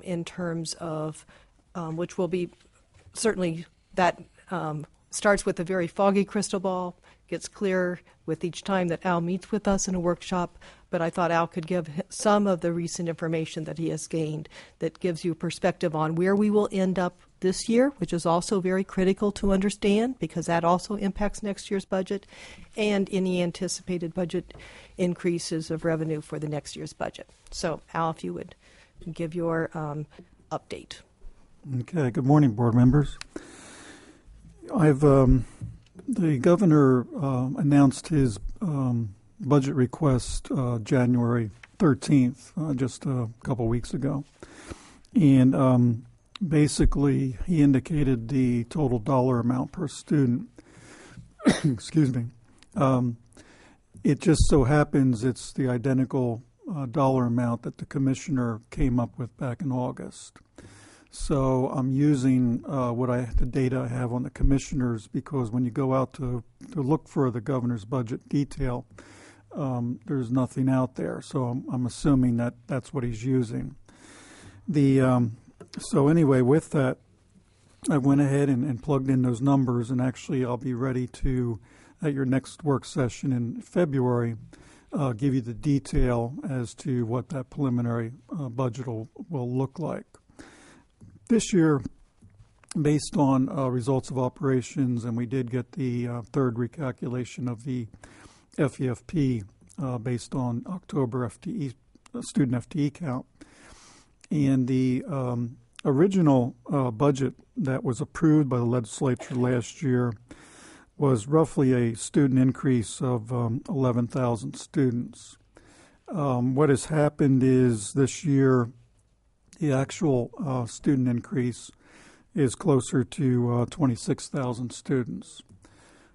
in terms of, which will be certainly that starts with a very foggy crystal ball, gets clearer with each time that Al meets with us in a workshop, but I thought Al could give some of the recent information that he has gained that gives you perspective on where we will end up this year, which is also very critical to understand because that also impacts next year's budget, and any anticipated budget increases of revenue for the next year's budget. So, Al, if you would give your update. Okay. Good morning, board members. The governor announced his budget request January 13th, just a couple weeks ago, and basically he indicated the total dollar amount per student. Excuse me. It just so happens it's the identical dollar amount that the commissioner came up with back in August. So I'm using the data I have on the commissioners, because when you go out to look for the governor's budget detail, there's nothing out there. So I'm assuming that that's what he's using. So anyway, with that, I went ahead and plugged in those numbers, and actually I'll be ready to, at your next work session in February, give you the detail as to what that preliminary budget will look like. This year, based on results of operations, and we did get the third recalculation of the FEFP based on October FTE student FTE count, and the original budget that was approved by the legislature last year was roughly a student increase of 11,000 students. What has happened is this year, the actual student increase is closer to 26,000 students.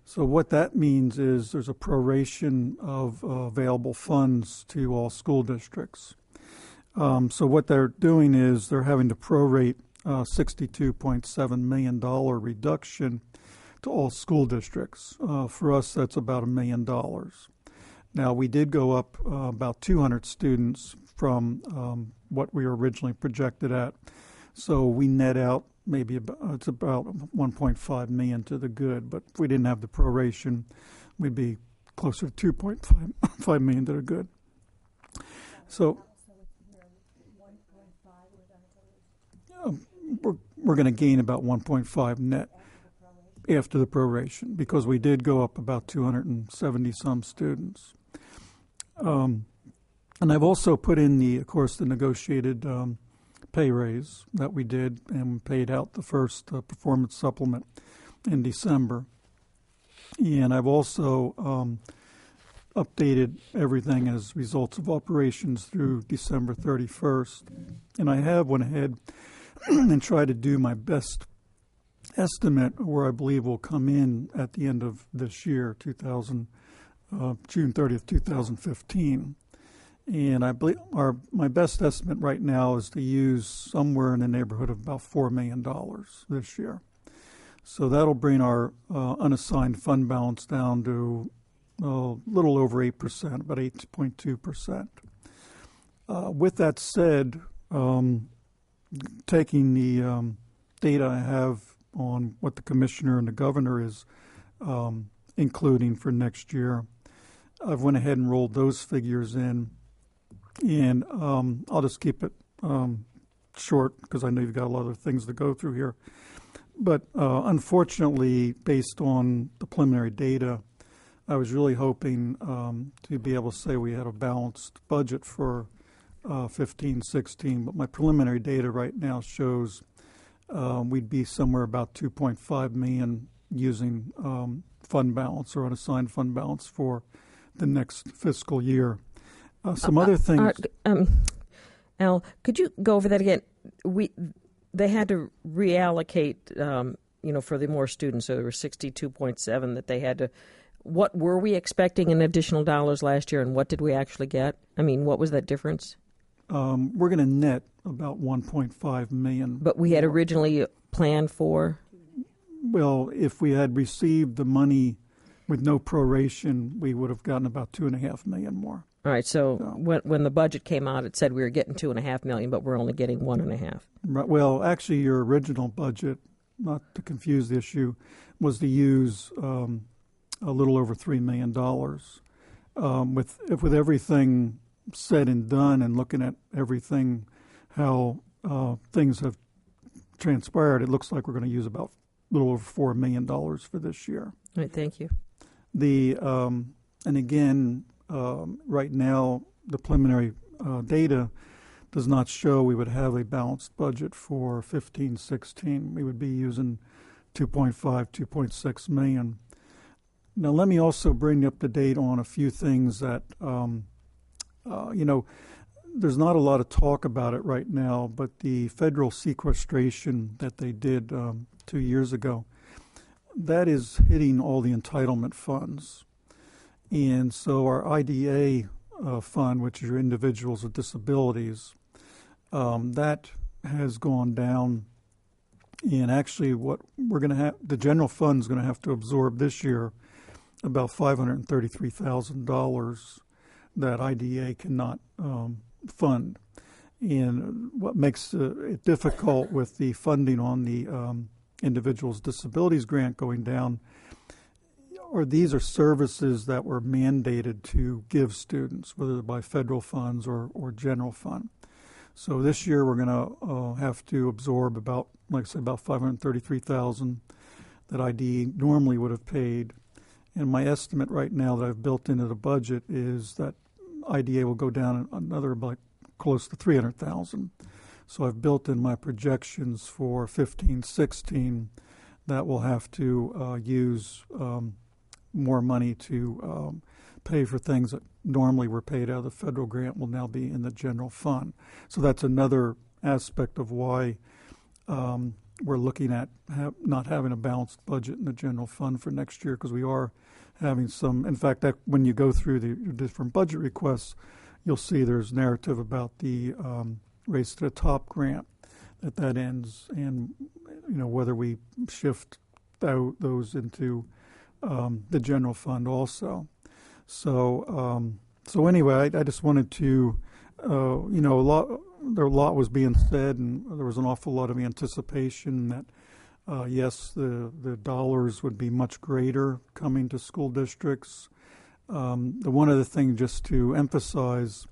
So what that means is there's a proration of available funds to all school districts. So what they're doing is they're having to prorate $62.7 million reduction to all school districts. For us, that's about $1 million. Now, we did go up about 200 students from what we were originally projected at. So we net out maybe it's about 1.5 million to the good, but if we didn't have the proration, we'd be closer to 2.5 million to the good. So we're going to gain about 1.5 net after the proration because we did go up about 270 some students. And I've also put in the negotiated pay raise that we did and paid out the first performance supplement in December. And I've also updated everything as results of operations through December 31st. And I have went ahead and tried to do my best estimate where I believe will come in at the end of this year, June 30th, 2015. And I believe my best estimate right now is to use somewhere in the neighborhood of about $4 million this year. So that'll bring our unassigned fund balance down to a little over 8%, about 8.2%. With that said, taking the data I have on what the commissioner and the governor is including for next year, I've went ahead and rolled those figures in. And I'll just keep it short because I know you've got a lot of things to go through here. But unfortunately, based on the preliminary data, I was really hoping to be able to say we had a balanced budget for 15-16. But my preliminary data right now shows we'd be somewhere about 2.5 million using fund balance or unassigned fund balance for the next fiscal year. Some other things. Al, could you go over that again? They had to reallocate, for the more students. So there were 62.7 that they had to. What were we expecting in additional dollars last year, and what did we actually get? I mean, what was that difference? We're going to net about 1.5 million. But we had originally planned for. Well, if we had received the money with no proration, we would have gotten about 2.5 million more. All right, so when the budget came out, it said we were getting 2.5 million, but we're only getting 1.5. Right. Well, actually, your original budget, not to confuse the issue, was to use a little over $3 million. With everything said and done, and looking at everything, how things have transpired, it looks like we're going to use about a little over $4 million for this year. All right, thank you. And again. Right now, the preliminary data does not show we would have a balanced budget for 15-16. We would be using 2.5, 2.6 million. Now, let me also bring up to date on a few things that, there's not a lot of talk about it right now, but the federal sequestration that they did 2 years ago, that is hitting all the entitlement funds. And so our IDA fund, which is your individuals with disabilities, that has gone down. And actually what we're going to have, the general fund is going to have to absorb this year about $533,000 that IDA cannot fund. And what makes it difficult with the funding on the individuals' disabilities grant going down, or these are services that were mandated to give students, whether by federal funds or general fund. So this year we're going to have to absorb about, like I said, about $533,000 that IDE normally would have paid. And my estimate right now that I've built into the budget is that IDA will go down another about close to $300,000. So I've built in my projections for 15-16 that we'll have to use more money to pay for things that normally were paid out of the federal grant will now be in the general fund. So that's another aspect of why we're looking at not having a balanced budget in the general fund for next year, because we are having some. In fact, that when you go through the different budget requests, you'll see there's narrative about the Race to the Top grant that ends, and whether we shift those into the general fund also. So anyway, I just wanted to, a lot was being said, and there was an awful lot of anticipation that, yes, the dollars would be much greater coming to school districts. The one other thing just to emphasize,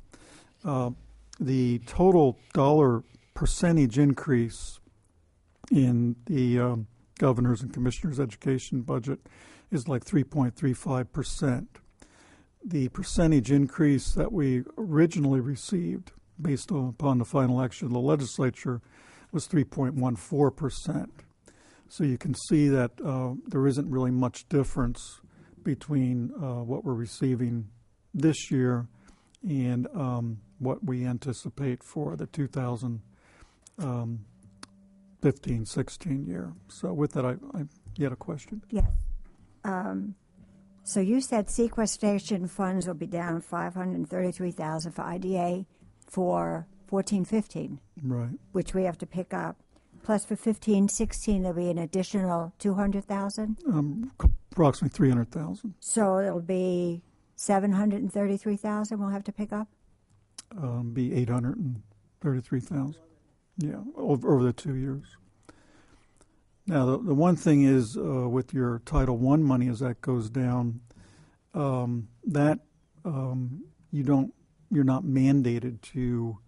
the total dollar percentage increase in the governor's and commissioner's education budget is like 3.35%. The percentage increase that we originally received based upon the final action of the legislature was 3.14%. So you can see that there isn't really much difference between what we're receiving this year and what we anticipate for the 2015-16 year. So with that, you had a question? Yes. So you said sequestration funds will be down $533,000 for IDA for 14-15, right? Which we have to pick up. Plus for 15-16, there'll be an additional $200,000. Approximately $300,000. So it'll be $733,000 we'll have to pick up. Be $833,000. Yeah, over the 2 years. Now, the one thing is with your Title I money, as that goes down, that you're not mandated to.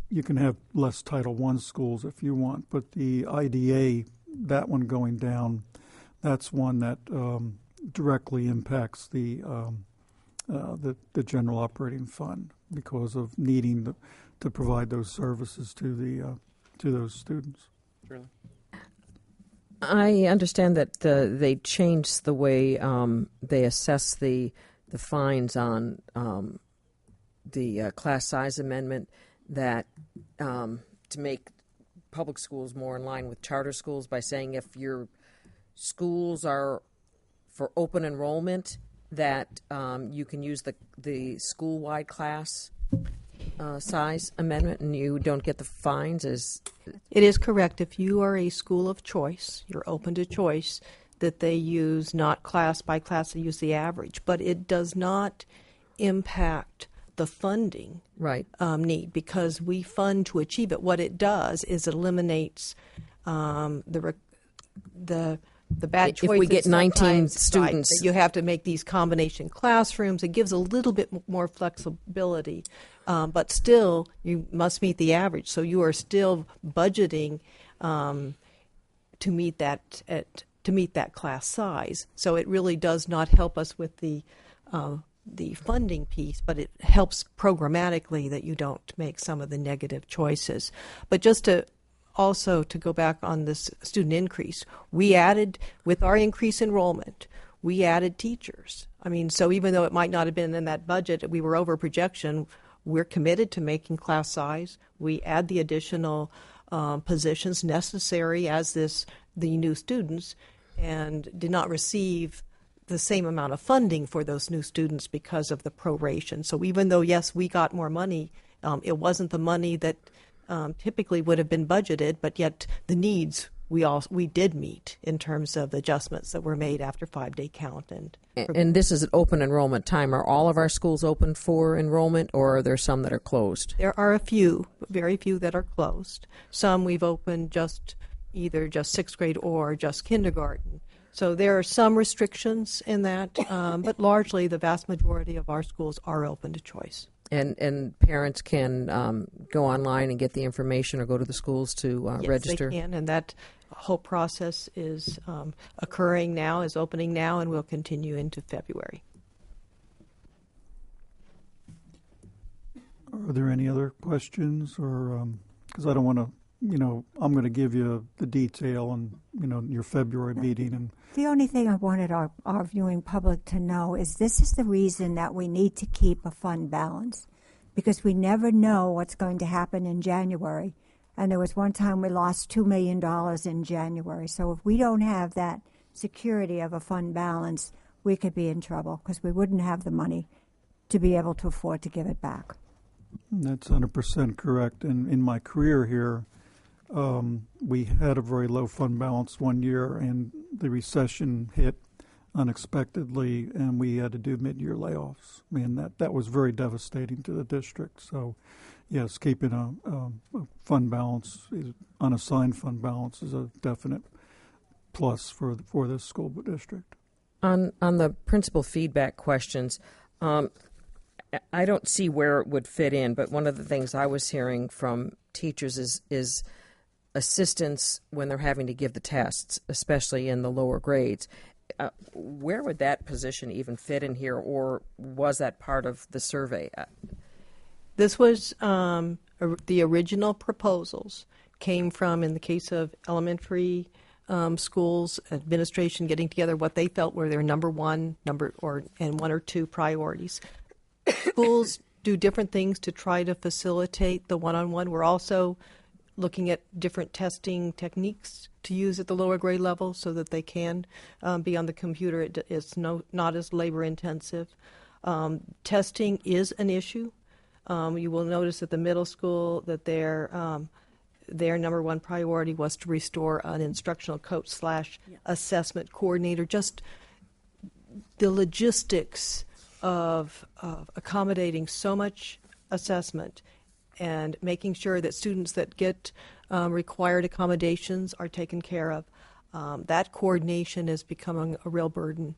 You can have less Title I schools if you want, but the IDA, that one going down, that's one that directly impacts the general operating fund because of needing to provide those services to those students. Shirley? I understand that they changed the way they assess the fines on the class size amendment, that to make public schools more in line with charter schools by saying if your schools are for open enrollment, that you can use the school-wide class size amendment and you don't get the fines. It is correct. If you are a school of choice, you're open to choice, that they use not class by class, they use the average. But it does not impact the funding need, because we fund to achieve it. What it does is it eliminates the bad choices. If we get 19 students, students, you have to make these combination classrooms. It gives a little bit more flexibility, but still you must meet the average. So you are still budgeting to meet that class size. So it really does not help us with the funding piece, but it helps programmatically that you don't make some of the negative choices. But just to go back on this student increase, we added, with our increased enrollment, we added teachers. I mean, so even though it might not have been in that budget, we were over projection, we're committed to making class size. We add the additional positions necessary as the new students, and did not receive the same amount of funding for those new students because of the proration. So even though, yes, we got more money, it wasn't the money that typically would have been budgeted, but yet the needs we did meet in terms of adjustments that were made after 5-day count. And this is an open enrollment time. Are all of our schools open for enrollment, or are there some that are closed? There are a few, very few that are closed. Some we've opened either just 6th grade or just kindergarten. So there are some restrictions in that, but largely the vast majority of our schools are open to choice. And parents can go online and get the information or go to the schools to register? Yes, they can, and that whole process is occurring now, is opening now, and will continue into February. Are there any other questions? Or because I don't want to, I'm going to give you the detail on, your February meeting. And the only thing I wanted our viewing public to know is this is the reason that we need to keep a fund balance, because we never know what's going to happen in January. And there was one time we lost $2 million in January. So if we don't have that security of a fund balance, we could be in trouble because we wouldn't have the money to be able to afford to give it back. That's 100% correct. And in my career here, we had a very low fund balance one year, and the recession hit unexpectedly, and we had to do mid-year layoffs. I mean, that was very devastating to the district. So, yes, keeping a fund balance, unassigned fund balance, is a definite plus for this school district. On the principal feedback questions, I don't see where it would fit in, but one of the things I was hearing from teachers is assistance when they're having to give the tests, especially in the lower grades. Where would that position even fit in here, or was that part of the survey? This was the original proposals came from, in the case of elementary schools, administration getting together what they felt were their one or two priorities. Schools do different things to try to facilitate the one-on-one. We're also looking at different testing techniques to use at the lower grade level so that they can be on the computer. It's not as labor intensive. Testing is an issue. You will notice at the middle school that their number one priority was to restore an instructional coach / assessment coordinator. Just the logistics of accommodating so much assessment and making sure that students that get required accommodations are taken care of. That coordination is becoming a real burden.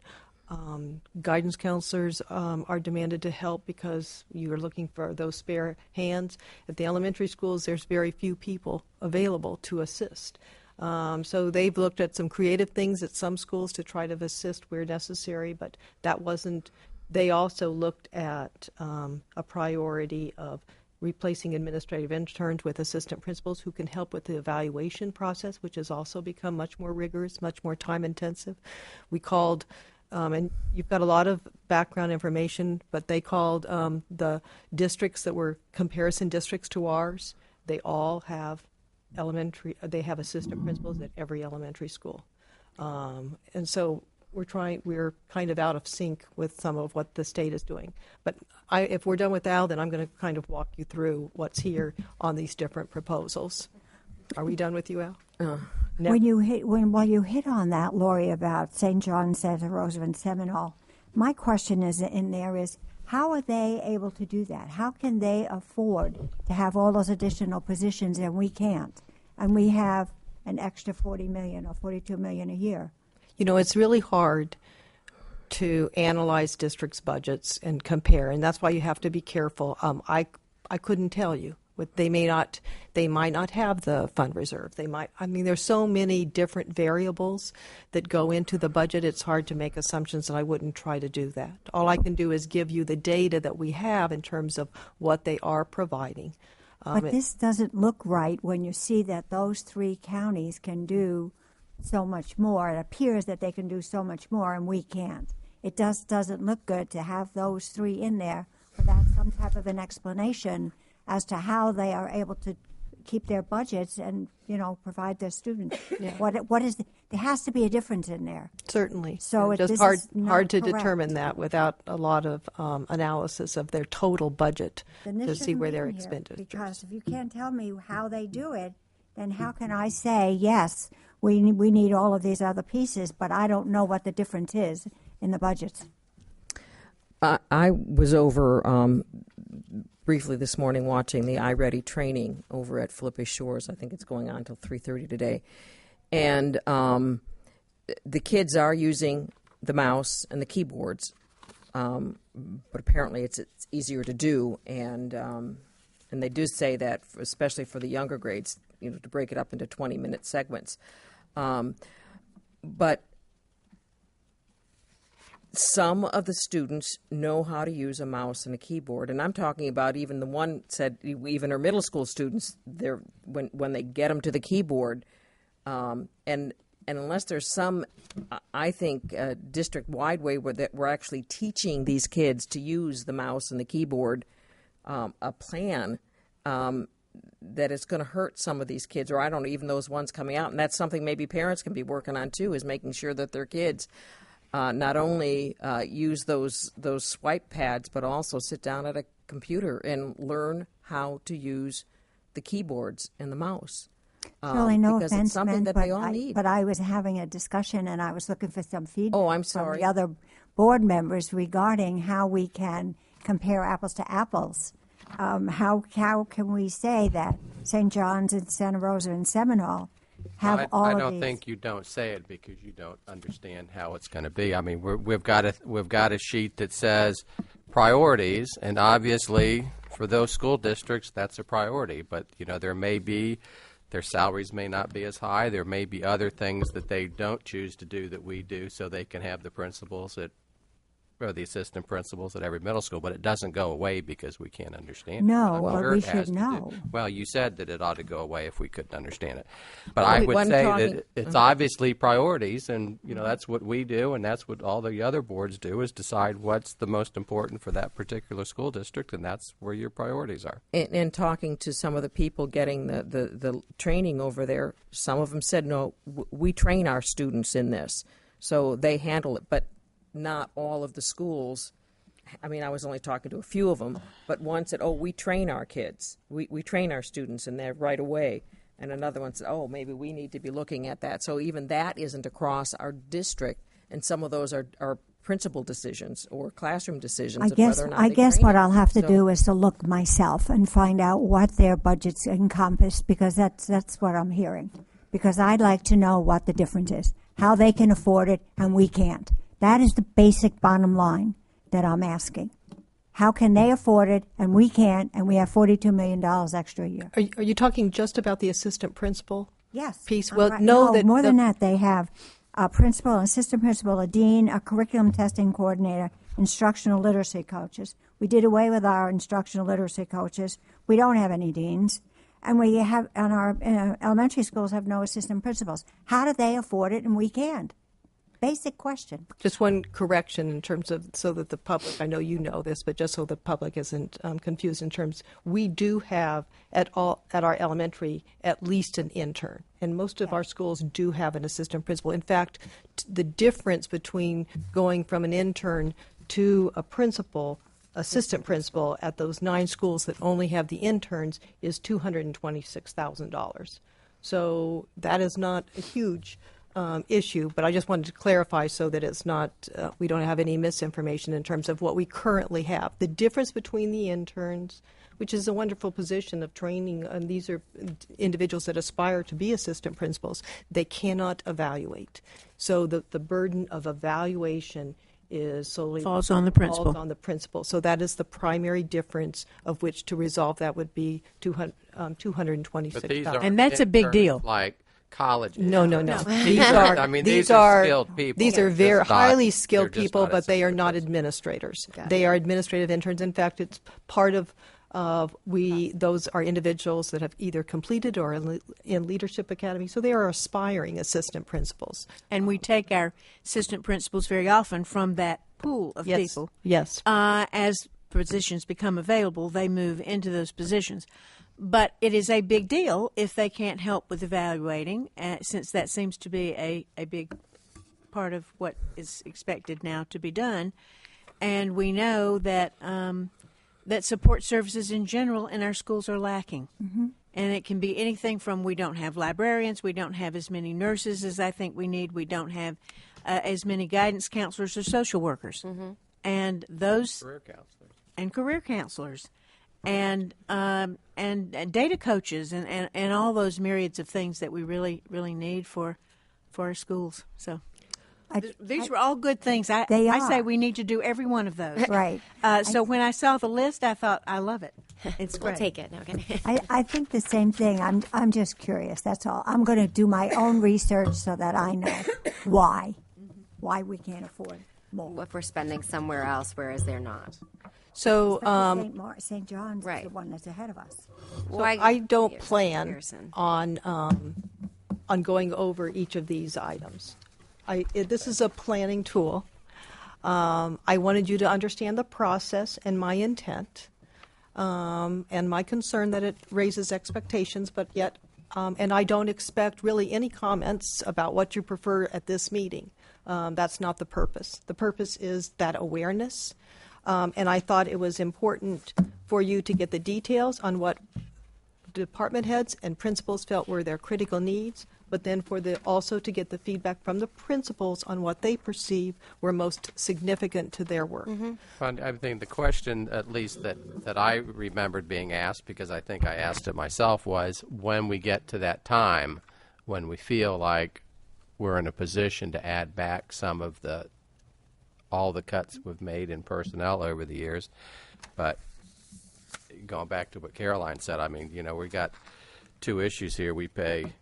Guidance counselors are demanded to help because you are looking for those spare hands. At the elementary schools, there's very few people available to assist. So they've looked at some creative things at some schools to try to assist where necessary, but that wasn't. They also looked at a priority of replacing administrative interns with assistant principals who can help with the evaluation process, which has also become much more rigorous, much more time intensive. We called, and you've got a lot of background information, but they called the districts that were comparison districts to ours. They all have they have assistant principals at every elementary school. And so we're kind of out of sync with some of what the state is doing. But if we're done with Al, then I'm going to kind of walk you through what's here on these different proposals. Are we done with you, Al? No. While you hit on that, Lori, about St. John, Santa Rosa, and Seminole, my question is how are they able to do that? How can they afford to have all those additional positions and we can't? And we have an extra $40 million or $42 million a year. You know, it's really hard to analyze districts' budgets and compare, and that's why you have to be careful. I couldn't tell you. They might not have the fund reserve. There's so many different variables that go into the budget. It's hard to make assumptions, and I wouldn't try to do that. All I can do is give you the data that we have in terms of what they are providing. But this doesn't look right when you see that those three counties can do so much more. It appears that they can do so much more, and we can't. It doesn't look good to have those three in there without some type of an explanation as to how they are able to keep their budgets and, provide their students. Yeah. There has to be a difference in there. Certainly. So it's just hard to determine that without a lot of analysis of their total budget to see where their expenditures. Because if you can't tell me how they do it, then how can I say, yes, we need all of these other pieces, but I don't know what the difference is in the budgets? I was over briefly this morning watching the iReady training over at Felipe Shores. I think it's going on until 3:30 today. And the kids are using the mouse and the keyboards, but apparently it's easier to do. And they do say that, especially for the younger grades, to break it up into 20-minute segments. But some of the students know how to use a mouse and a keyboard, and I'm talking about even the one said even her middle school students. When they get them to the keyboard, and unless there's some, I think, district-wide way that we're actually teaching these kids to use the mouse and the keyboard, a plan. that it's going to hurt some of these kids, or I don't know, even those ones coming out. And that's something maybe parents can be working on too, is making sure that their kids not only use those swipe pads, but also sit down at a computer and learn how to use the keyboards and the mouse. Shirley, no because offense it's something meant, that they all need. but I was having a discussion and I was looking for some feedback I'm from sorry. the other board members regarding how we can compare apples to apples. How can we say that St. John's and Santa Rosa and Seminole have all I of don't these? think you don't say it because you don't understand how it's going to be. I mean, we've got a sheet that says priorities, and obviously for those school districts that's a priority. But there may be their salaries may not be as high. There may be other things that they don't choose to do that we do, so they can have the principals or the assistant principals at every middle school, but it doesn't go away because we can't understand No, it. but Sure, we it has should to do- know. Well, you said that it ought to go away if we couldn't understand it. But I would I'm say talking- that it's obviously priorities, and that's what we do, and that's what all the other boards do, is decide what's the most important for that particular school district, and that's where your priorities are. And talking to some of the people getting the training over there, some of them said, no, we train our students in this, so they handle it. But not all of the schools. I mean, I was only talking to a few of them, but one said, we train our kids. We train our students in there right away. And another one said, maybe we need to be looking at that. So even that isn't across our district, and some of those are principal decisions or classroom decisions of whether or not I they guess train what it. I'll have to So- do is to look myself and find out what their budgets encompass, because that's what I'm hearing. Because I'd like to know what the difference is, how they can afford it and we can't. That is the basic bottom line that I'm asking. How can they afford it and we can't, and we have $42 million extra a year? Are you talking just about the assistant principal Yes. piece? I'm Well, right. know No, that more the- than that, they have a principal, an assistant principal, a dean, a curriculum testing coordinator, instructional literacy coaches. We did away with our instructional literacy coaches. We don't have any deans. And we have, and our elementary schools have no assistant principals. How do they afford it and we can't? Basic question. Just one correction in terms of, so that the public, I know you know this, but just so the public isn't confused in terms, we do have at our elementary at least an intern, and most of our schools do have an assistant principal. In fact, the difference between going from an intern to a assistant principal at those 9 schools that only have the interns is $226,000. So that is not a huge issue, but I just wanted to clarify so that it's not, we don't have any misinformation in terms of what we currently have. The difference between the interns, which is a wonderful position of training, and these are individuals that aspire to be assistant principals, they cannot evaluate. So the burden of evaluation is solely Falls on the principal. Falls on the principal. So that is the primary difference, of which to resolve that would be $226,000. But these are And that's a big deal. Like college. No. These are, I mean, these are skilled people. These are They're very just not- highly skilled they're just people, not but they are not assistant administrators. They are administrative interns. In fact, it's part of those are individuals that have either completed or in leadership academy, so they are aspiring assistant principals. And we take our assistant principals very often from that pool of Yes. people. Yes. As positions become available, they move into those positions. But it is a big deal if they can't help with evaluating, since that seems to be a big part of what is expected now to be done. And we know that that support services in general in our schools are lacking. Mm-hmm. And it can be anything from we don't have librarians, we don't have as many nurses as I think we need, we don't have as many guidance counselors or social workers. Mm-hmm. And those career counselors and data coaches and all those myriads of things that we really need for our schools. So these were all good things. I say we need to do every one of those. Right. So when I saw the list, I thought, I love it. It's great. We'll take it. Okay. I think the same thing. I'm just curious. That's all. I'm going to do my own research so that I know why we can't afford more. If we're spending somewhere else, whereas they're not. So St. John's right. is the one that's ahead of us. So I don't plan on going over each of these items. This is a planning tool. I wanted you to understand the process and my intent. and my concern that it raises expectations, but yet, and I don't expect really any comments about what you prefer at this meeting. That's not the purpose. The purpose is that awareness, and I thought it was important for you to get the details on what department heads and principals felt were their critical needs, but then also to get the feedback from the principals on what they perceive were most significant to their work. Well, I think the question, at least that I remembered being asked, because I think I asked it myself, was when we get to that time when we feel like we're in a position to add back some of all the cuts we've made in personnel over the years. But going back to what Caroline said, I mean, we got two issues here. We pay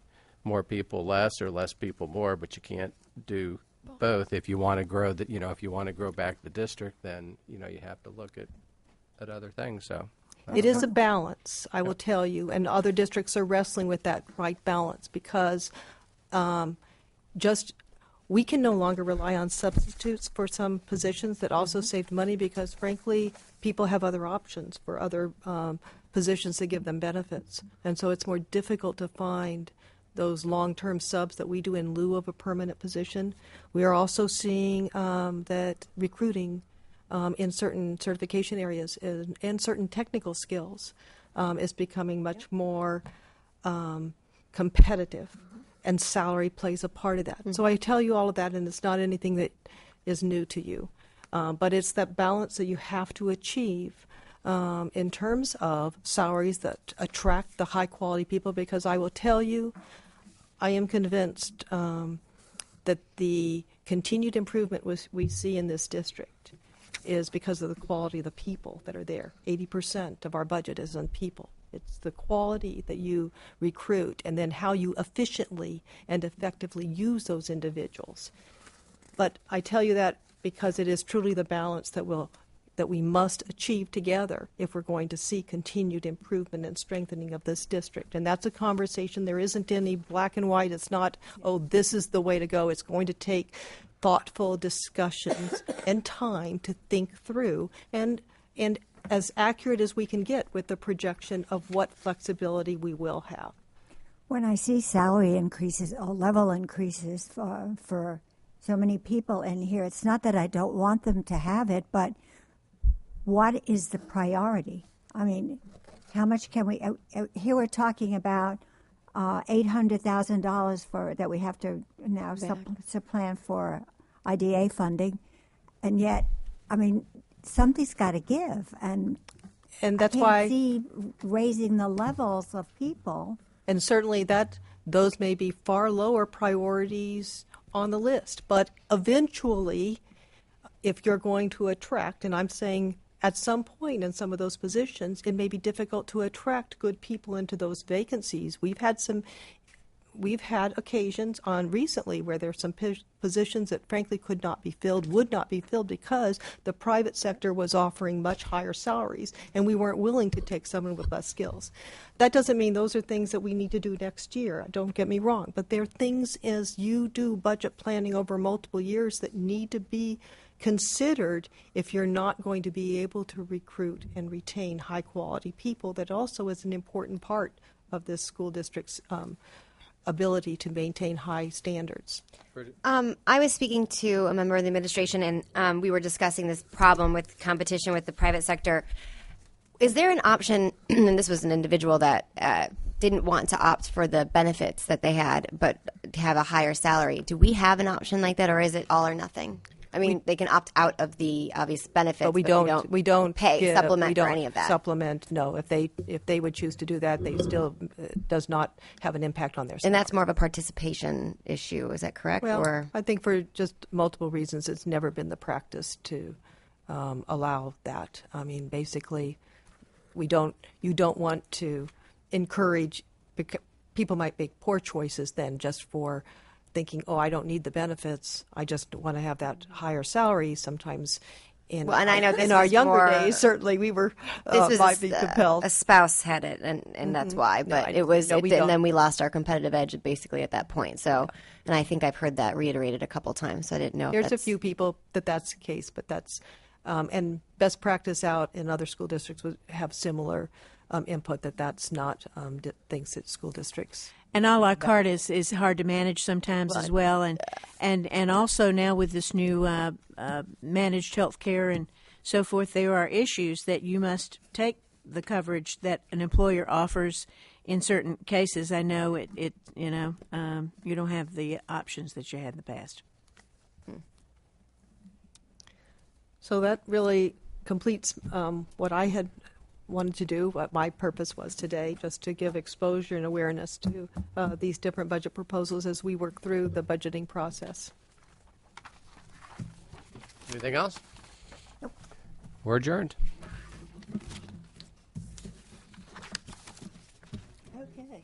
more people less or less people more, but you can't do both. If you want to grow if you want to grow back the district, then you have to look at other things. So it is a balance, I will tell you, and other districts are wrestling with that right balance because we can no longer rely on substitutes for some positions that also saved money because, frankly, people have other options for other positions that give them benefits. And so it's more difficult to find those long-term subs that we do in lieu of a permanent position. We are also seeing that recruiting in certain certification areas and certain technical skills is becoming much more competitive, and salary plays a part of that. So I tell you all of that, and it's not anything that is new to you, but it's that balance that you have to achieve in terms of salaries that attract the high-quality people, because I will tell you, I am convinced that the continued improvement we see in this district is because of the quality of the people that are there. 80% of our budget is on people. It's the quality that you recruit and then how you efficiently and effectively use those individuals. But I tell you that because it is truly the balance that we must achieve together if we're going to see continued improvement and strengthening of this district. And that's a conversation. There isn't any black and white. It's not, oh, this is the way to go. It's going to take thoughtful discussions and time to think through and as accurate as we can get with the projection of what flexibility we will have. When I see salary increases or level increases for so many people in here, it's not that I don't want them to have it, but what is the priority? I mean, how much can we? Here we're talking about $800,000 that we have to now supplant for IDA funding, and yet, I mean, something's got to give, and that's I can't why see raising the levels of people. And certainly those may be far lower priorities on the list, but eventually, if you're going to attract, and I'm saying at some point in some of those positions, it may be difficult to attract good people into those vacancies. We've had occasions on recently where there's some positions that frankly would not be filled because the private sector was offering much higher salaries and we weren't willing to take someone with less skills. That doesn't mean those are things that we need to do next year, don't get me wrong, but there are things as you do budget planning over multiple years that need to be considered if you're not going to be able to recruit and retain high quality people. That also is an important part of this school district's ability to maintain high standards. I was speaking to a member of the administration, and we were discussing this problem with competition with the private sector. Is there an option, and this was an individual that didn't want to opt for the benefits that they had, but have a higher salary. Do we have an option like that, or is it all or nothing? I mean, they can opt out of the obvious benefits, but we don't pay supplement we don't for any of that. Supplement, no. If they would choose to do that, they still does not have an impact on their salary. And that's more of a participation issue. Is that correct? Well, or? I think for just multiple reasons, it's never been the practice to allow that. I mean, basically, you don't want to encourage. People might make poor choices then just for thinking, oh, I don't need the benefits. I just want to have that higher salary. Sometimes in our younger days, certainly we were might be compelled. A spouse had it, and that's why. But and then we lost our competitive edge basically at that point. So, and I think I've heard that reiterated a couple times. So I didn't know. There's a few people that's the case, but that's And best practice out in other school districts would have similar input that's not things that school districts. And a la carte is hard to manage sometimes as well, and also now with this new managed health care and so forth, there are issues that you must take the coverage that an employer offers in certain cases. I know you don't have the options that you had in the past. So that really completes what I had wanted to do, what my purpose was today, just to give exposure and awareness to these different budget proposals as we work through the budgeting process. Anything else? Nope. We're adjourned. Okay.